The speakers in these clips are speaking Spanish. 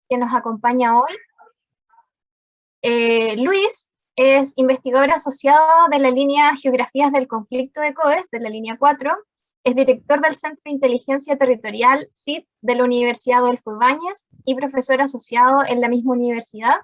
que nos acompaña hoy. Luis es investigador asociado de la línea Geografías del Conflicto de COES, de la línea 4. Es director del Centro de Inteligencia Territorial, CIT, de la Universidad Adolfo Ibáñez y profesor asociado en la misma universidad.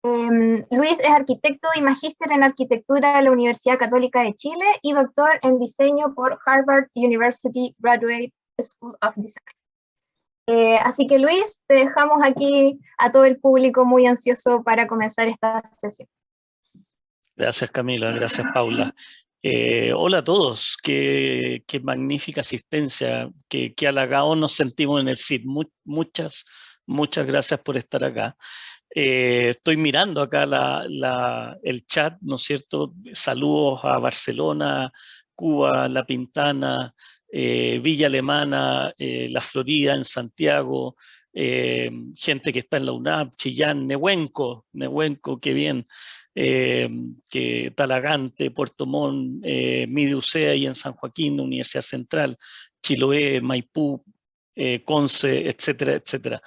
Luis es arquitecto y magíster en arquitectura de la Universidad Católica de Chile y doctor en diseño por Harvard University Graduate School of Design. Así que Luis, te dejamos aquí a todo el público muy ansioso para comenzar esta sesión. Gracias Camila, gracias Paula. Hola a todos, qué magnífica asistencia, qué halagados nos sentimos en el CIT. Muchas gracias por estar acá. Estoy mirando acá el chat, ¿no es cierto? Saludos a Barcelona, Cuba, La Pintana, Villa Alemana, La Florida, en Santiago, gente que está en la UNAP, Chillán, Nehuenco, qué bien, que Talagante, Puerto Montt, Midiucea y en San Joaquín, Universidad Central, Chiloé, Maipú, Conce, etcétera, etcétera.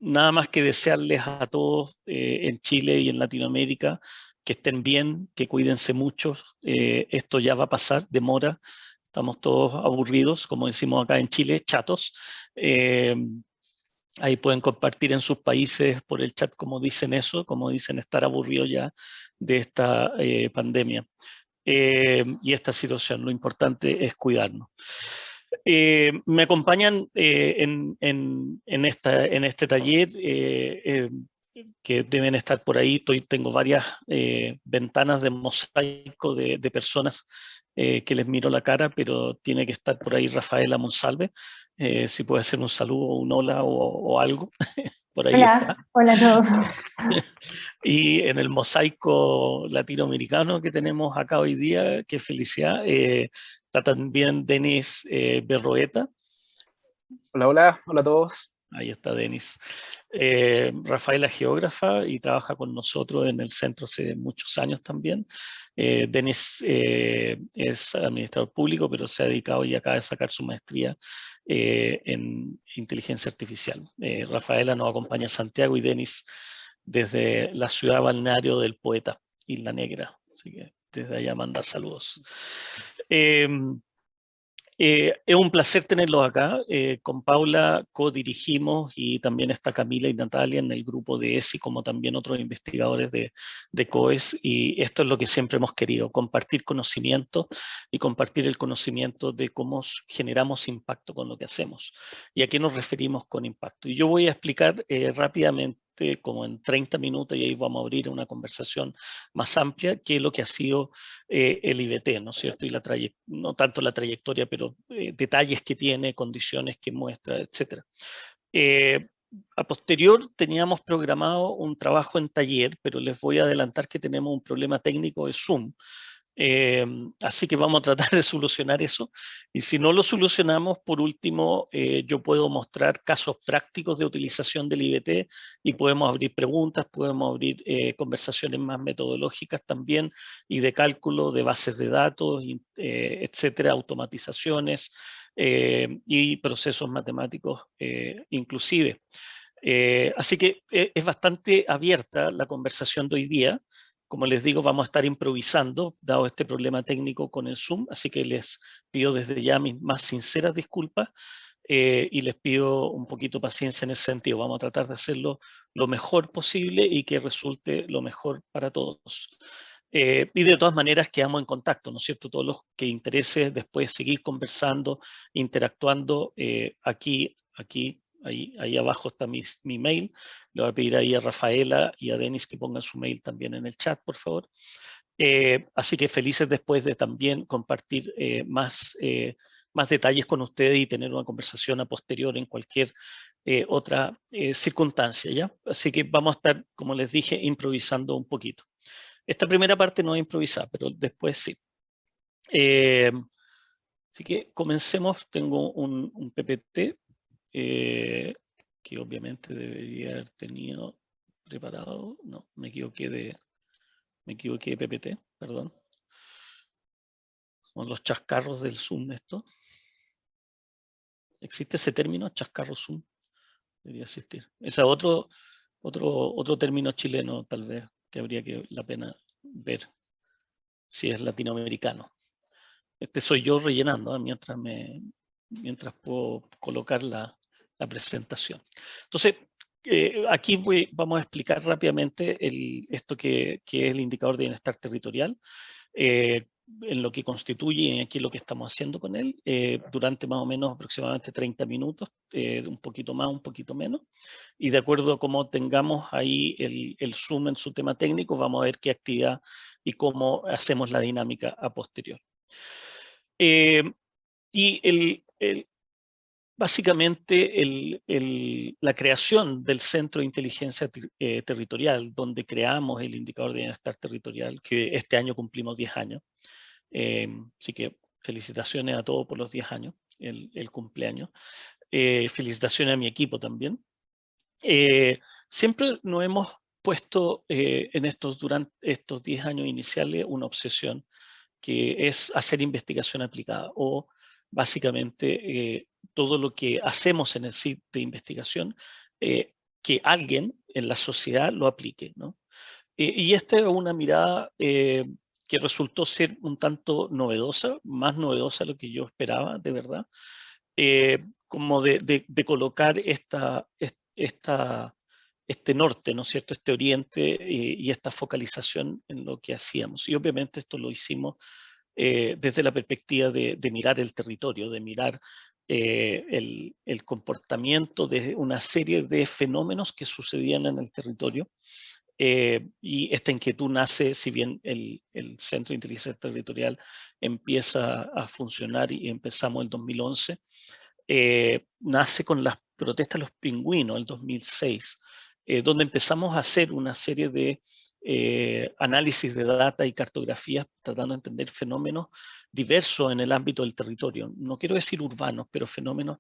Nada más que desearles a todos en Chile y en Latinoamérica que estén bien, que cuídense mucho. Esto ya va a pasar, demora. Estamos todos aburridos, como decimos acá en Chile, chatos. Ahí pueden compartir en sus países por el chat cómo dicen eso, cómo dicen estar aburridos ya de esta pandemia y esta situación. Lo importante es cuidarnos. Me acompañan en este taller que deben estar por ahí. Tengo varias ventanas de mosaico de personas que les miro la cara, pero tiene que estar por ahí Rafaela Monsalve. Si puede hacer un saludo, un hola o algo. Por ahí Hola, está. hola a todos. Y en el mosaico latinoamericano que tenemos acá hoy día, qué felicidad, está también Denis Berroeta. Hola a todos. Ahí está Denis. Rafaela es geógrafa y trabaja con nosotros en el centro hace muchos años también. Denis es administrador público, pero se ha dedicado y acaba de sacar su maestría en inteligencia artificial. Rafaela nos acompaña a Santiago y Denis desde la ciudad balneario del poeta, Isla Negra. Así que desde allá manda saludos. Es un placer tenerlos acá. Con Paula co-dirigimos y también está Camila y Natalia en el grupo de ESI, como también otros investigadores de COES. Y esto es lo que siempre hemos querido, compartir conocimiento y compartir el conocimiento de cómo generamos impacto con lo que hacemos. ¿Y a qué nos referimos con impacto? Y yo voy a explicar rápidamente, como en 30 minutos, y ahí vamos a abrir una conversación más amplia, qué es lo que ha sido el IBT, ¿no es cierto? Y no tanto la trayectoria, pero detalles que tiene, condiciones que muestra, etc. A posterior teníamos programado un trabajo en taller, pero les voy a adelantar que tenemos un problema técnico de Zoom. Así que vamos a tratar de solucionar eso. Y si no lo solucionamos, por último, yo puedo mostrar casos prácticos de utilización del IBT y podemos abrir preguntas, podemos abrir conversaciones más metodológicas también y de cálculo de bases de datos, etcétera, automatizaciones y procesos matemáticos inclusive. Así que es bastante abierta la conversación de hoy día. Como les digo, vamos a estar improvisando, dado este problema técnico con el Zoom, así que les pido desde ya mis más sinceras disculpas y les pido un poquito de paciencia en ese sentido. Vamos a tratar de hacerlo lo mejor posible y que resulte lo mejor para todos. Y de todas maneras quedamos en contacto, ¿no es cierto? Todos los que interese después seguir conversando, interactuando, ahí abajo está mi mail. Le voy a pedir ahí a Rafaela y a Denis que pongan su mail también en el chat, por favor. Así que felices después de también compartir más detalles con ustedes y tener una conversación a posterior en cualquier otra circunstancia, ¿ya? Así que vamos a estar, como les dije, improvisando un poquito. Esta primera parte no es improvisada, pero después sí. Así que comencemos. Tengo un PPT que obviamente debería haber tenido preparado. No, me equivoqué de PPT, perdón. Son los chascarros del Zoom esto. ¿Existe ese término, chascarro Zoom? debería existir. Ese es otro término chileno, tal vez, que habría que la pena ver si es latinoamericano. Este soy yo rellenando, mientras puedo colocar la presentación. Entonces, aquí vamos a explicar rápidamente esto que es el indicador de bienestar territorial, en lo que constituye y aquí lo que estamos haciendo con él, durante más o menos aproximadamente 30 minutos, un poquito más, un poquito menos, y de acuerdo a cómo tengamos ahí el zoom en su tema técnico, vamos a ver qué actividad y cómo hacemos la dinámica a posterior. Y básicamente la creación del Centro de Inteligencia Territorial, donde creamos el indicador de bienestar territorial, que este año cumplimos 10 años. Así que felicitaciones a todos por los 10 años, el cumpleaños. Felicitaciones a mi equipo también. Siempre nos hemos puesto durante estos 10 años iniciales una obsesión, que es hacer investigación aplicada, o básicamente todo lo que hacemos en el sitio de investigación, que alguien en la sociedad lo aplique, ¿no? Y esta es una mirada que resultó ser un tanto novedosa, más novedosa de lo que yo esperaba, de verdad, como de colocar este norte, ¿no es cierto?, este oriente y esta focalización en lo que hacíamos. Y obviamente esto lo hicimos desde la perspectiva de mirar el territorio, de mirar el comportamiento de una serie de fenómenos que sucedían en el territorio. Y esta inquietud nace, si bien el Centro de Inteligencia Territorial empieza a funcionar y empezamos el 2011, nace con las protestas de los pingüinos, el 2006, donde empezamos a hacer una serie de análisis de data y cartografías tratando de entender fenómenos diversos en el ámbito del territorio. No quiero decir urbanos, pero fenómenos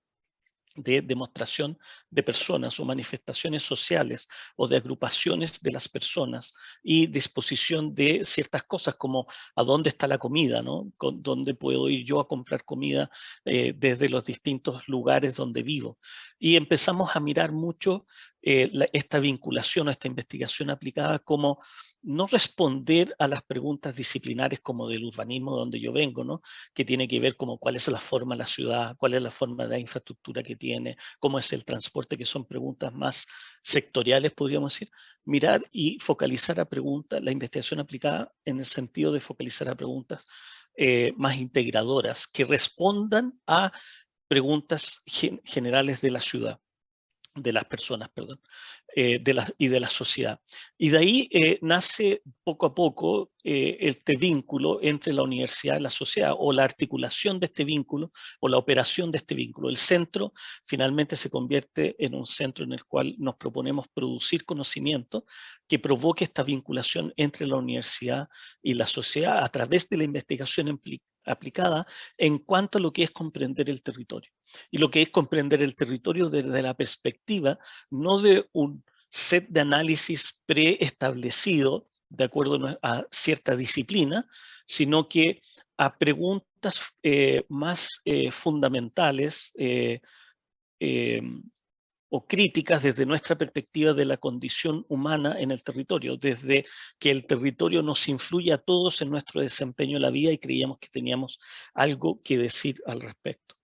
de demostración de personas o manifestaciones sociales o de agrupaciones de las personas y disposición de ciertas cosas como a dónde está la comida, ¿no? ¿Dónde puedo ir yo a comprar comida desde los distintos lugares donde vivo? Y empezamos a mirar mucho esta vinculación, esta investigación aplicada como no responder a las preguntas disciplinares como del urbanismo donde yo vengo, ¿no? Que tiene que ver como cuál es la forma de la ciudad, cuál es la forma de la infraestructura que tiene, cómo es el transporte, que son preguntas más sectoriales, podríamos decir. Mirar y focalizar a preguntas, la investigación aplicada en el sentido de focalizar a preguntas más integradoras, que respondan a preguntas generales de la ciudad, de las personas, perdón, y de la sociedad. Y de ahí nace poco a poco este vínculo entre la universidad y la sociedad, o la articulación de este vínculo, o la operación de este vínculo. El centro finalmente se convierte en un centro en el cual nos proponemos producir conocimiento que provoque esta vinculación entre la universidad y la sociedad a través de la investigación aplicada en cuanto a lo que es comprender el territorio. Y lo que es comprender el territorio desde la perspectiva no de un set de análisis preestablecido de acuerdo a cierta disciplina, sino que a preguntas más fundamentales o críticas desde nuestra perspectiva de la condición humana en el territorio, desde que el territorio nos influye a todos en nuestro desempeño en la vida y creíamos que teníamos algo que decir al respecto.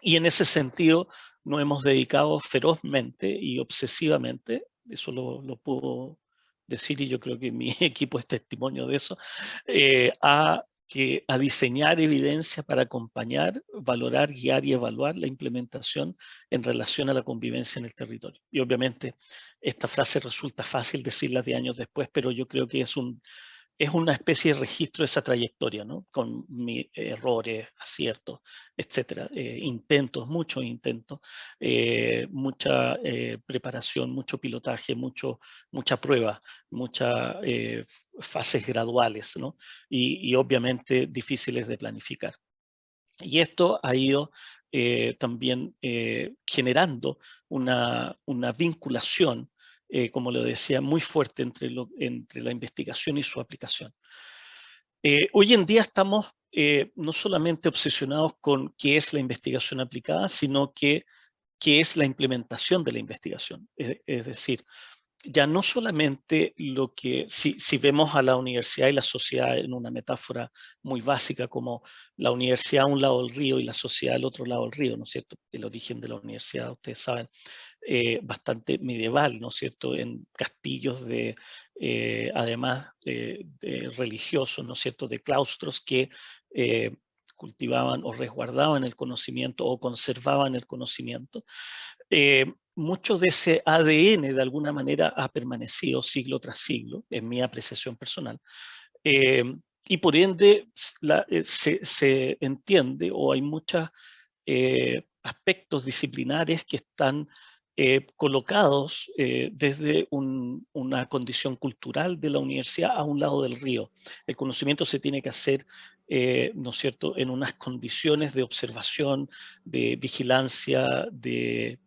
Y en ese sentido nos hemos dedicado ferozmente y obsesivamente, eso lo puedo decir y yo creo que mi equipo es testimonio de eso, a diseñar evidencia para acompañar, valorar, guiar y evaluar la implementación en relación a la convivencia en el territorio. Y obviamente esta frase resulta fácil decirla de años después, pero yo creo que es una especie de registro de esa trayectoria, ¿no? Con mis errores, aciertos, etcétera. Muchos intentos, mucha preparación, mucho pilotaje, mucha prueba, muchas fases graduales, ¿no? Y obviamente difíciles de planificar. Y esto ha ido también generando una vinculación, como lo decía, muy fuerte entre la investigación y su aplicación. Hoy en día estamos no solamente obsesionados con qué es la investigación aplicada, sino que que es la implementación de la investigación. Es decir, ya no solamente lo que, si vemos a la universidad y la sociedad en una metáfora muy básica como la universidad a un lado del río y la sociedad al otro lado del río, ¿no es cierto? El origen de la universidad, ustedes saben, bastante medieval, ¿no es cierto? En castillos de, además de religiosos, ¿no es cierto? De claustros que cultivaban o resguardaban el conocimiento o conservaban el conocimiento. Mucho de ese ADN de alguna manera ha permanecido siglo tras siglo, en mi apreciación personal, y por ende se entiende o hay muchos aspectos disciplinares que están colocados desde una condición cultural de la universidad a un lado del río. El conocimiento se tiene que hacer, ¿no es cierto?, en unas condiciones de observación, de vigilancia, de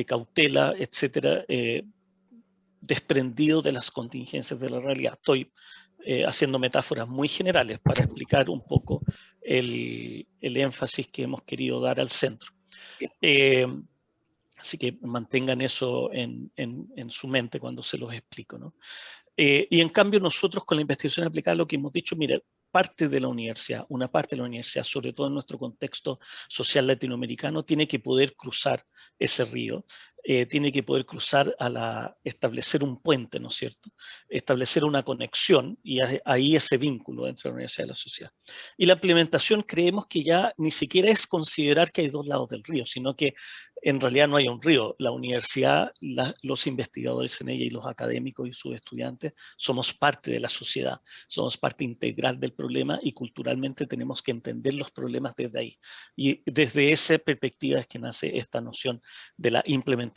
cautela, etcétera, desprendido de las contingencias de la realidad. Estoy haciendo metáforas muy generales para explicar un poco el énfasis que hemos querido dar al centro. Así que mantengan eso en su mente cuando se los explico, ¿no? Y en cambio nosotros con la investigación aplicada lo que hemos dicho, mire, parte de la universidad, una parte de la universidad, sobre todo en nuestro contexto social latinoamericano, tiene que poder cruzar ese río, tiene que poder cruzar establecer un puente, ¿no es cierto? Establecer una conexión y ahí ese vínculo entre la universidad y la sociedad. Y la implementación creemos que ya ni siquiera es considerar que hay dos lados del río, sino que en realidad no hay un río. La universidad, los investigadores en ella y los académicos y sus estudiantes somos parte de la sociedad, somos parte integral del problema y culturalmente tenemos que entender los problemas desde ahí. Y desde esa perspectiva es que nace esta noción de la implementación.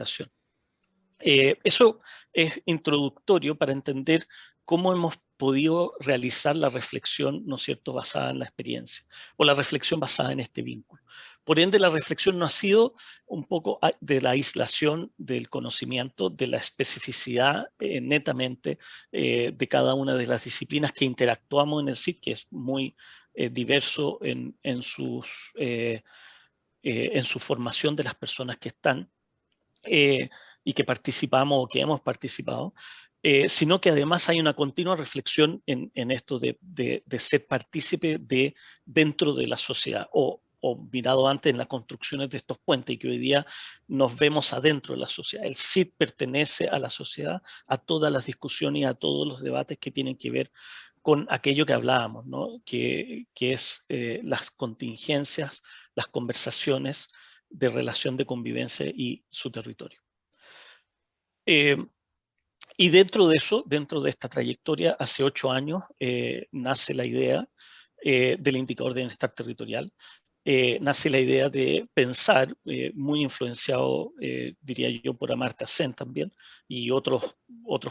Eso es introductorio para entender cómo hemos podido realizar la reflexión, ¿no es cierto?, basada en la experiencia, o la reflexión basada en este vínculo. Por ende, la reflexión no ha sido un poco de la aislación del conocimiento, de la especificidad netamente de cada una de las disciplinas que interactuamos en el CIT, que es muy diverso en su formación de las personas que están. Y que participamos o que hemos participado, sino que además hay una continua reflexión en esto de ser partícipe dentro de la sociedad o mirado antes en las construcciones de estos puentes y que hoy día nos vemos adentro de la sociedad. El CIT pertenece a la sociedad, a todas las discusiones y a todos los debates que tienen que ver con aquello que hablábamos, ¿no? que es las contingencias, las conversaciones de relación de convivencia y su territorio. Y dentro de eso, dentro de esta trayectoria, hace 8 años nace la idea del indicador de bienestar territorial. Nace la idea de pensar, muy influenciado, diría yo, por Amartya Sen también, y otros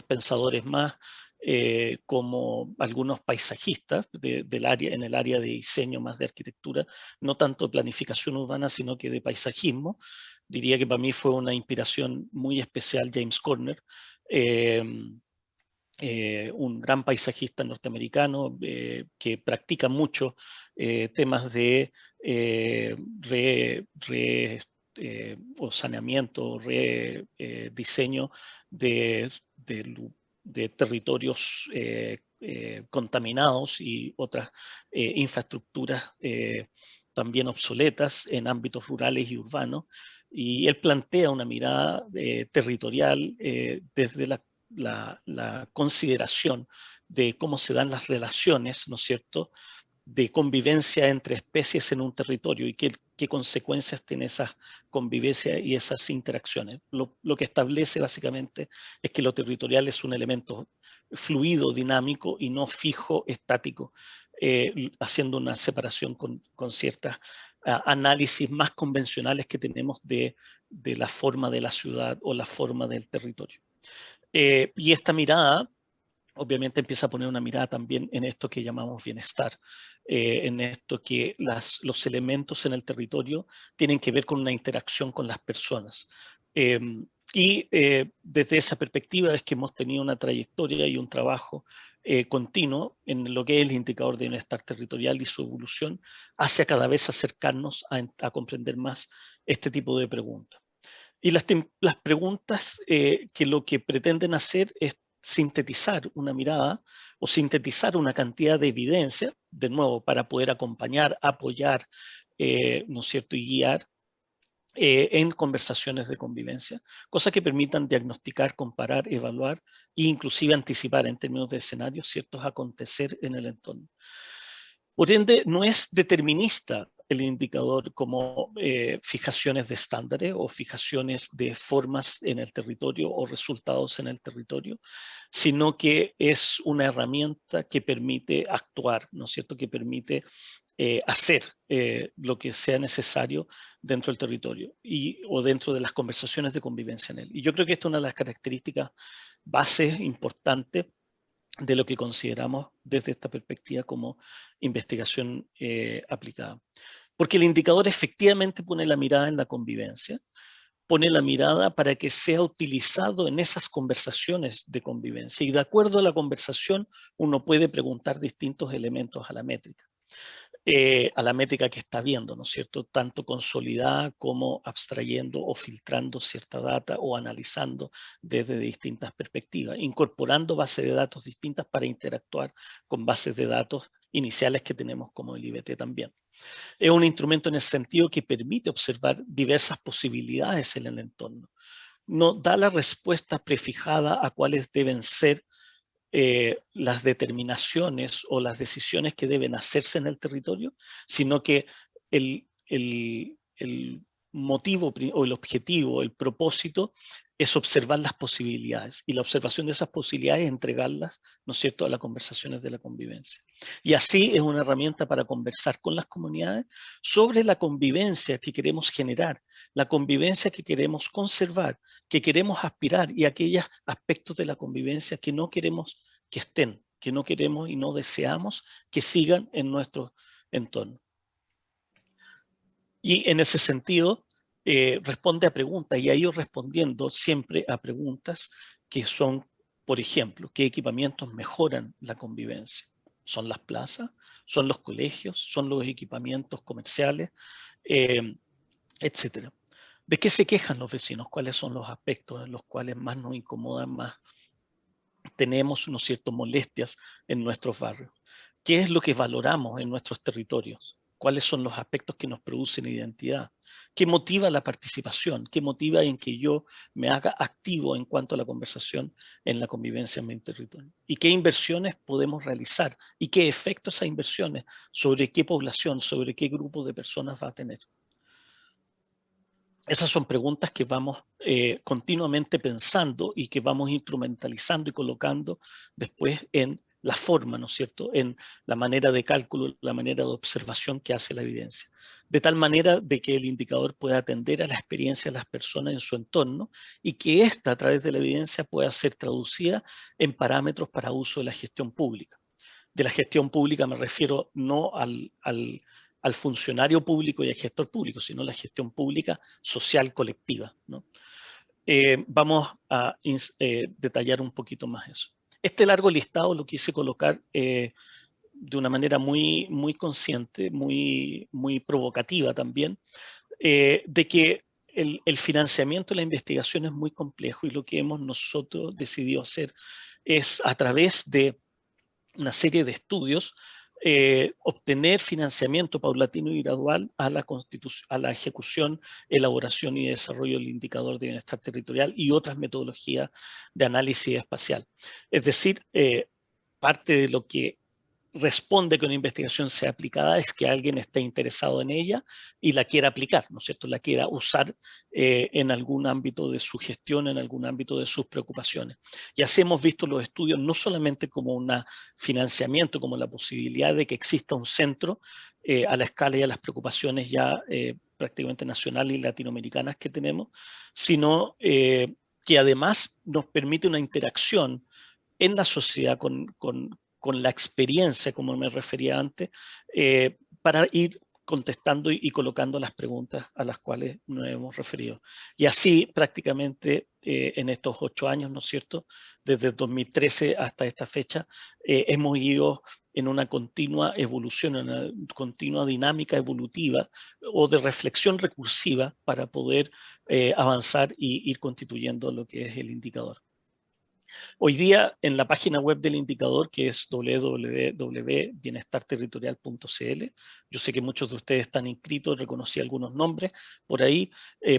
pensadores más, como algunos paisajistas en el área de diseño más de arquitectura, no tanto de planificación urbana, sino que de paisajismo. Diría que para mí fue una inspiración muy especial James Corner, un gran paisajista norteamericano que practica mucho temas de o saneamiento, diseño de territorios contaminados y otras infraestructuras también obsoletas en ámbitos rurales y urbanos. Y él plantea una mirada territorial desde la consideración de cómo se dan las relaciones, ¿no es cierto?, de convivencia entre especies en un territorio y qué consecuencias tiene esa convivencia y esas interacciones. Lo que establece básicamente es que lo territorial es un elemento fluido, dinámico y no fijo, estático, haciendo una separación con ciertas análisis más convencionales que tenemos de la forma de la ciudad o la forma del territorio. Y esta mirada obviamente empieza a poner una mirada también en esto que llamamos bienestar, en esto que los elementos en el territorio tienen que ver con una interacción con las personas. Y desde esa perspectiva es que hemos tenido una trayectoria y un trabajo continuo en lo que es el indicador de bienestar territorial y su evolución hacia cada vez acercarnos a comprender más este tipo de preguntas. Y las preguntas que lo que pretenden hacer es sintetizar una mirada o sintetizar una cantidad de evidencia, de nuevo, para poder acompañar, apoyar, ¿no es cierto?, y guiar en conversaciones de convivencia, cosas que permitan diagnosticar, comparar, evaluar e inclusive anticipar en términos de escenarios ciertos acontecer en el entorno. Por ende, no es determinista el indicador como fijaciones de estándares o fijaciones de formas en el territorio o resultados en el territorio, sino que es una herramienta que permite actuar, ¿no es cierto?, que permite hacer lo que sea necesario dentro del territorio o dentro de las conversaciones de convivencia en él. Y yo creo que esta es una de las características bases importantes de lo que consideramos desde esta perspectiva como investigación aplicada. Porque el indicador efectivamente pone la mirada en la convivencia, pone la mirada para que sea utilizado en esas conversaciones de convivencia. Y de acuerdo a la conversación, uno puede preguntar distintos elementos a la métrica que está viendo, ¿no es cierto? Tanto consolidada como abstrayendo o filtrando cierta data o analizando desde distintas perspectivas, incorporando bases de datos distintas para interactuar con bases de datos iniciales que tenemos como el IBT también. Es un instrumento en ese sentido que permite observar diversas posibilidades en el entorno. No da la respuesta prefijada a cuáles deben ser las determinaciones o las decisiones que deben hacerse en el territorio, sino que el motivo o el objetivo, el propósito es observar las posibilidades y la observación de esas posibilidades es entregarlas, ¿no es cierto?, a las conversaciones de la convivencia. Y así es una herramienta para conversar con las comunidades sobre la convivencia que queremos generar, la convivencia que queremos conservar, que queremos aspirar y aquellos aspectos de la convivencia que no queremos que estén, que no queremos y no deseamos que sigan en nuestro entorno. Y en ese sentido, responde a preguntas y ha ido respondiendo siempre a preguntas que son, por ejemplo, ¿qué equipamientos mejoran la convivencia? ¿Son las plazas? ¿Son los colegios? ¿Son los equipamientos comerciales? Etcétera. ¿De qué se quejan los vecinos? ¿Cuáles son los aspectos en los cuales más nos incomodan, más tenemos, ¿no es cierto?, molestias en nuestros barrios? ¿Qué es lo que valoramos en nuestros territorios? ¿Cuáles son los aspectos que nos producen identidad? ¿Qué motiva la participación? ¿Qué motiva en que yo me haga activo en cuanto a la conversación en la convivencia en mi territorio? ¿Y qué inversiones podemos realizar? ¿Y qué efectos esas inversiones sobre qué población, sobre qué grupo de personas va a tener? Esas son preguntas que vamos continuamente pensando y que vamos instrumentalizando y colocando después en la forma, ¿no es cierto?, en la manera de cálculo, la manera de observación que hace la evidencia. De tal manera de que el indicador pueda atender a la experiencia de las personas en su entorno y que ésta, a través de la evidencia, pueda ser traducida en parámetros para uso de la gestión pública. De la gestión pública me refiero no al funcionario público y al gestor público, sino la gestión pública social colectiva, ¿no? Vamos a detallar un poquito más eso. Este largo listado lo quise colocar de una manera muy consciente, muy provocativa también, de que el financiamiento de la investigación es muy complejo y lo que hemos nosotros decidido hacer es a través de una serie de estudios, obtener financiamiento paulatino y gradual a la ejecución, elaboración y desarrollo del indicador de bienestar territorial y otras metodologías de análisis espacial. Es decir, parte de lo que responde que una investigación sea aplicada es que alguien esté interesado en ella y la quiera aplicar, ¿no es cierto?, la quiera usar en algún ámbito de su gestión, en algún ámbito de sus preocupaciones. Y así hemos visto los estudios no solamente como un financiamiento, como la posibilidad de que exista un centro a la escala y a las preocupaciones ya prácticamente nacionales y latinoamericanas que tenemos, sino que además nos permite una interacción en la sociedad con la experiencia, como me refería antes, para ir contestando y colocando las preguntas a las cuales nos hemos referido. Y así prácticamente en estos 8 años, ¿no es cierto? Desde el 2013 hasta esta fecha, hemos ido en una continua evolución, en una continua dinámica evolutiva o de reflexión recursiva para poder avanzar y ir constituyendo lo que es el indicador. Hoy día en la página web del indicador, que es www.bienestarterritorial.cl, yo sé que muchos de ustedes están inscritos, reconocí algunos nombres por ahí,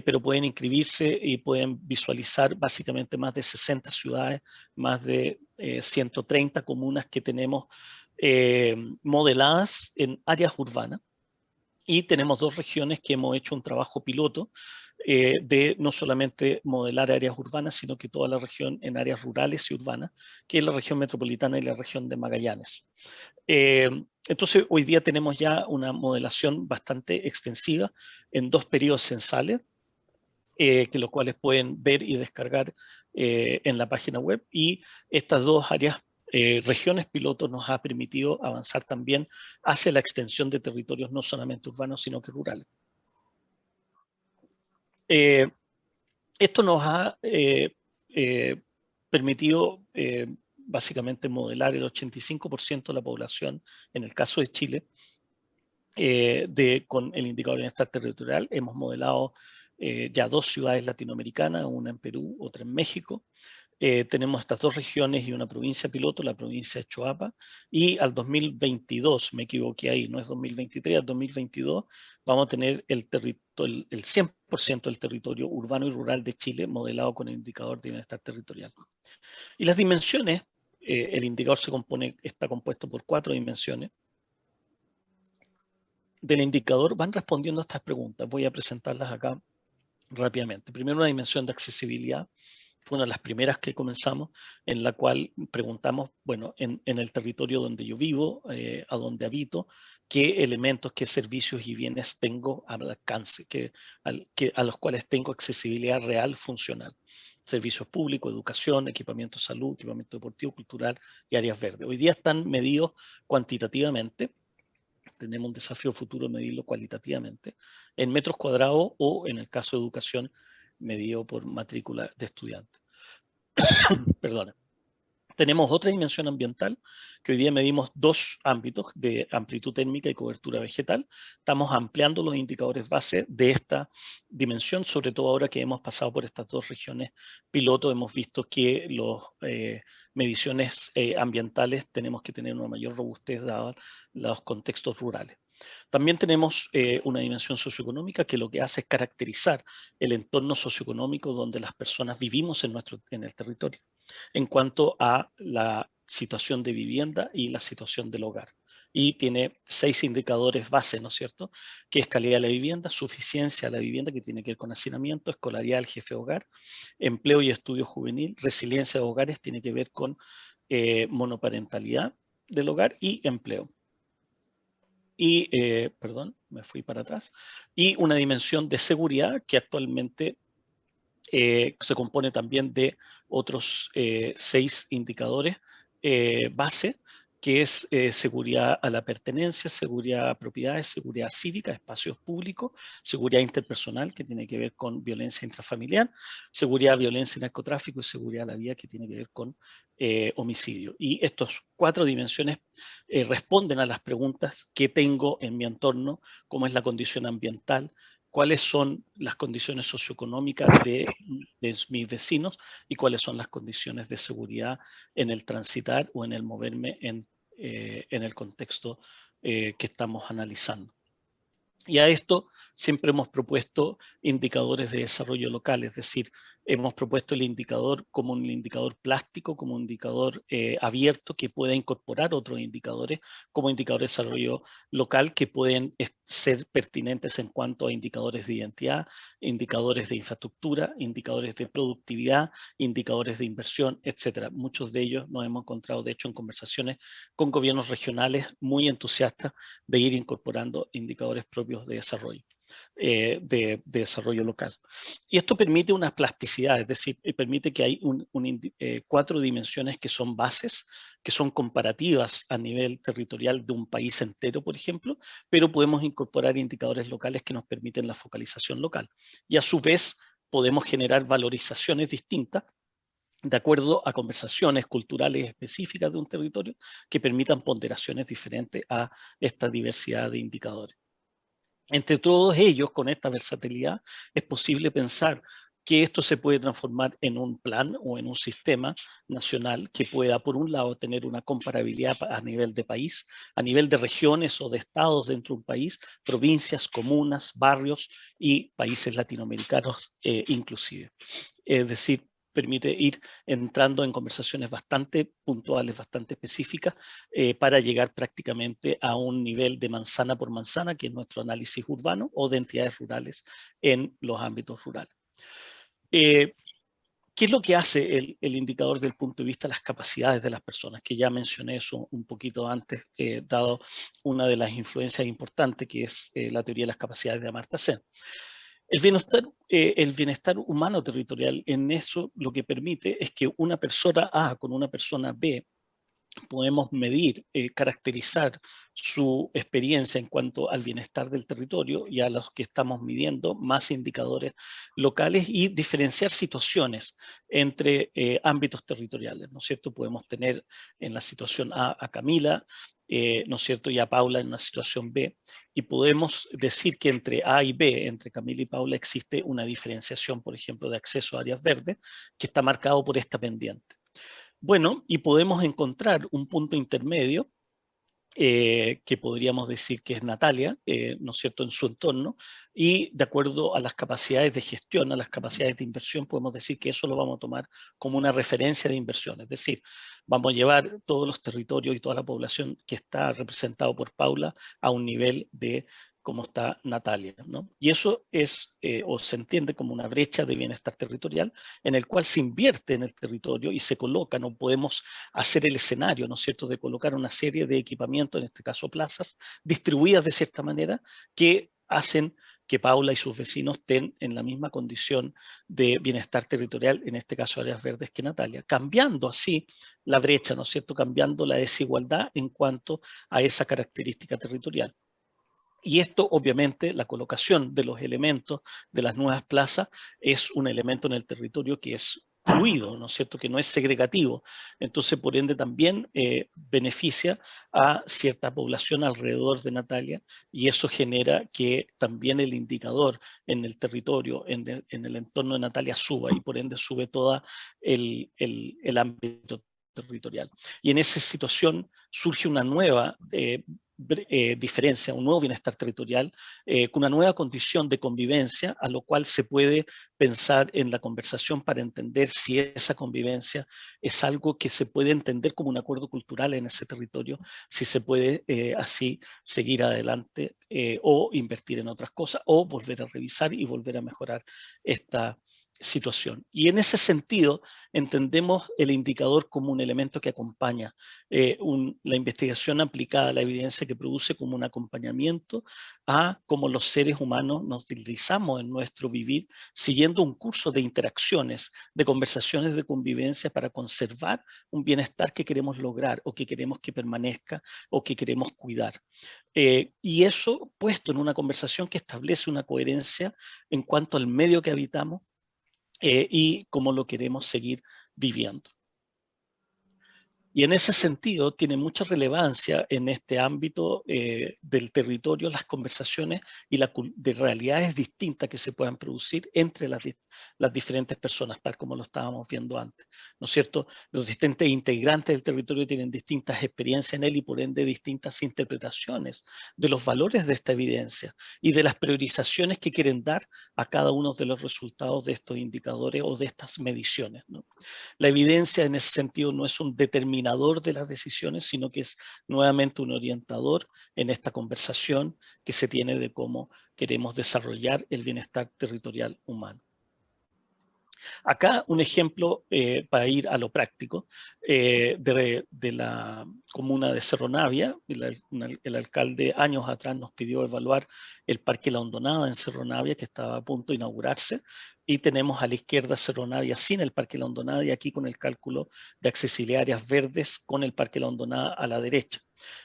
pero pueden inscribirse y pueden visualizar básicamente más de 60 ciudades, más de 130 comunas que tenemos modeladas en áreas urbanas. Y tenemos 2 regiones que hemos hecho un trabajo piloto de no solamente modelar áreas urbanas, sino que toda la región en áreas rurales y urbanas, que es la región metropolitana y la región de Magallanes. Entonces, hoy día tenemos ya una modelación bastante extensiva en 2 periodos censales, que los cuales pueden ver y descargar en la página web. Y estas 2 áreas regiones pilotos nos ha permitido avanzar también hacia la extensión de territorios no solamente urbanos, sino que rurales. Esto nos ha permitido básicamente modelar el 85% de la población, en el caso de Chile, con el indicador de bienestar territorial. Hemos modelado ya 2 ciudades latinoamericanas, una en Perú, otra en México. Tenemos estas 2 regiones y una provincia piloto, la provincia de Choapa, y al 2022, me equivoqué ahí, no es 2023, al 2022 vamos a tener el 100% del territorio urbano y rural de Chile modelado con el indicador de bienestar territorial. Y las dimensiones, el indicador está compuesto por 4 dimensiones. Del indicador van respondiendo a estas preguntas, voy a presentarlas acá rápidamente. Primero, una dimensión de accesibilidad. Fue una de las primeras que comenzamos, en la cual preguntamos, bueno, en el territorio donde yo vivo, a donde habito, qué elementos, qué servicios y bienes tengo al alcance, a los cuales tengo accesibilidad real, funcional. Servicios públicos, educación, equipamiento de salud, equipamiento deportivo, cultural y áreas verdes. Hoy día están medidos cuantitativamente. Tenemos un desafío futuro de medirlo cualitativamente, en metros cuadrados o, en el caso de educación, medido por matrícula de estudiantes. Perdón. Tenemos otra dimensión ambiental, que hoy día medimos 2 ámbitos de amplitud térmica y cobertura vegetal. Estamos ampliando los indicadores base de esta dimensión, sobre todo ahora que hemos pasado por estas 2 regiones piloto, hemos visto que las mediciones ambientales tenemos que tener una mayor robustez dados los contextos rurales. También tenemos una dimensión socioeconómica que lo que hace es caracterizar el entorno socioeconómico donde las personas vivimos en el territorio, en cuanto a la situación de vivienda y la situación del hogar. Y tiene 6 indicadores base, ¿no es cierto? Que es calidad de la vivienda, suficiencia de la vivienda, que tiene que ver con hacinamiento, escolaridad del jefe de hogar, empleo y estudio juvenil, resiliencia de hogares, tiene que ver con monoparentalidad del hogar y empleo. Y, perdón, me fui para atrás. Y una dimensión de seguridad que actualmente se compone también de otros 6 indicadores base, que es seguridad a la pertenencia, seguridad a propiedades, seguridad cívica, espacios públicos, seguridad interpersonal, que tiene que ver con violencia intrafamiliar, seguridad, violencia y narcotráfico, y seguridad a la vida, que tiene que ver con homicidio. Y estas 4 dimensiones responden a las preguntas que tengo en mi entorno, cómo es la condición ambiental, cuáles son las condiciones socioeconómicas de mis vecinos y cuáles son las condiciones de seguridad en el transitar o en el moverme en el contexto que estamos analizando. Y a esto siempre hemos propuesto indicadores de desarrollo local, es decir, hemos propuesto el indicador como un indicador plástico, como un indicador abierto que pueda incorporar otros indicadores como indicador de desarrollo local que pueden ser pertinentes en cuanto a indicadores de identidad, indicadores de infraestructura, indicadores de productividad, indicadores de inversión, etcétera. Muchos de ellos nos hemos encontrado, de hecho, en conversaciones con gobiernos regionales muy entusiastas de ir incorporando indicadores propios de desarrollo. De desarrollo local. Y esto permite una plasticidad, es decir, permite que hay 4 dimensiones que son bases, que son comparativas a nivel territorial de un país entero, por ejemplo, pero podemos incorporar indicadores locales que nos permiten la focalización local. Y a su vez, podemos generar valorizaciones distintas de acuerdo a conversaciones culturales específicas de un territorio que permitan ponderaciones diferentes a esta diversidad de indicadores. Entre todos ellos, con esta versatilidad, es posible pensar que esto se puede transformar en un plan o en un sistema nacional que pueda, por un lado, tener una comparabilidad a nivel de país, a nivel de regiones o de estados dentro de un país, provincias, comunas, barrios y países latinoamericanos inclusive. Es decir, permite ir entrando en conversaciones bastante puntuales, bastante específicas, para llegar prácticamente a un nivel de manzana por manzana, que es nuestro análisis urbano, o de entidades rurales en los ámbitos rurales. ¿Qué es lo que hace el indicador desde el punto de vista de las capacidades de las personas? Que ya mencioné eso un poquito antes, dado una de las influencias importantes que es la teoría de las capacidades de Amartya Sen. El bienestar humano territorial, en eso lo que permite es que una persona A con una persona B podemos medir, caracterizar su experiencia en cuanto al bienestar del territorio, y a los que estamos midiendo más indicadores locales, y diferenciar situaciones entre ámbitos territoriales, ¿no es cierto? Podemos tener en la situación A Camila, ¿no es cierto?, y a Paula en una situación B, y podemos decir que entre A y B, entre Camila y Paula, existe una diferenciación, por ejemplo, de acceso a áreas verdes, que está marcado por esta pendiente. Bueno, y podemos encontrar un punto intermedio, que podríamos decir que es Natalia, ¿no es cierto?, en su entorno, y de acuerdo a las capacidades de gestión, a las capacidades de inversión, podemos decir que eso lo vamos a tomar como una referencia de inversión. Es decir, vamos a llevar todos los territorios y toda la población que está representado por Paula a un nivel de cómo está Natalia, ¿no? Y eso es, o se entiende como una brecha de bienestar territorial, en el cual se invierte en el territorio y se coloca, no podemos hacer el escenario, ¿no es cierto?, de colocar una serie de equipamientos, en este caso plazas, distribuidas de cierta manera, que hacen que Paula y sus vecinos estén en la misma condición de bienestar territorial, en este caso áreas verdes, que Natalia, cambiando así la brecha, ¿no es cierto?, cambiando la desigualdad en cuanto a esa característica territorial. Y esto, obviamente, la colocación de los elementos de las nuevas plazas es un elemento en el territorio que es fluido, ¿no es cierto?, que no es segregativo. Entonces, por ende, también beneficia a cierta población alrededor de Natalia, y eso genera que también el indicador en el territorio, en el entorno de Natalia, suba, y por ende sube todo el ámbito territorial. Y en esa situación surge una nueva diferencia, un nuevo bienestar territorial, con una nueva condición de convivencia, a lo cual se puede pensar en la conversación para entender si esa convivencia es algo que se puede entender como un acuerdo cultural en ese territorio, si se puede así seguir adelante, o invertir en otras cosas, o volver a revisar y volver a mejorar esta situación. Y en ese sentido entendemos el indicador como un elemento que acompaña la investigación aplicada a la evidencia, que produce como un acompañamiento a cómo los seres humanos nos deslizamos en nuestro vivir, siguiendo un curso de interacciones, de conversaciones de convivencia, para conservar un bienestar que queremos lograr, o que queremos que permanezca, o que queremos cuidar. Y eso puesto en una conversación que establece una coherencia en cuanto al medio que habitamos, y cómo lo queremos seguir viviendo. Y en ese sentido tiene mucha relevancia en este ámbito del territorio las conversaciones y de realidades distintas que se puedan producir entre las diferentes personas, tal como lo estábamos viendo antes, ¿no es cierto? Los distintos integrantes del territorio tienen distintas experiencias en él, y por ende distintas interpretaciones de los valores de esta evidencia y de las priorizaciones que quieren dar a cada uno de los resultados de estos indicadores o de estas mediciones, ¿no? La evidencia en ese sentido no es un determinador de las decisiones, sino que es nuevamente un orientador en esta conversación que se tiene de cómo queremos desarrollar el bienestar territorial humano. Acá un ejemplo para ir a lo práctico de la comuna de Cerro Navia. El alcalde años atrás nos pidió evaluar el Parque La Hondonada en Cerro Navia, que estaba a punto de inaugurarse, Y tenemos a la izquierda Cerro Navia sin el Parque La Hondonada y aquí con el cálculo de accesibilidad a áreas verdes con el Parque La Hondonada a la derecha,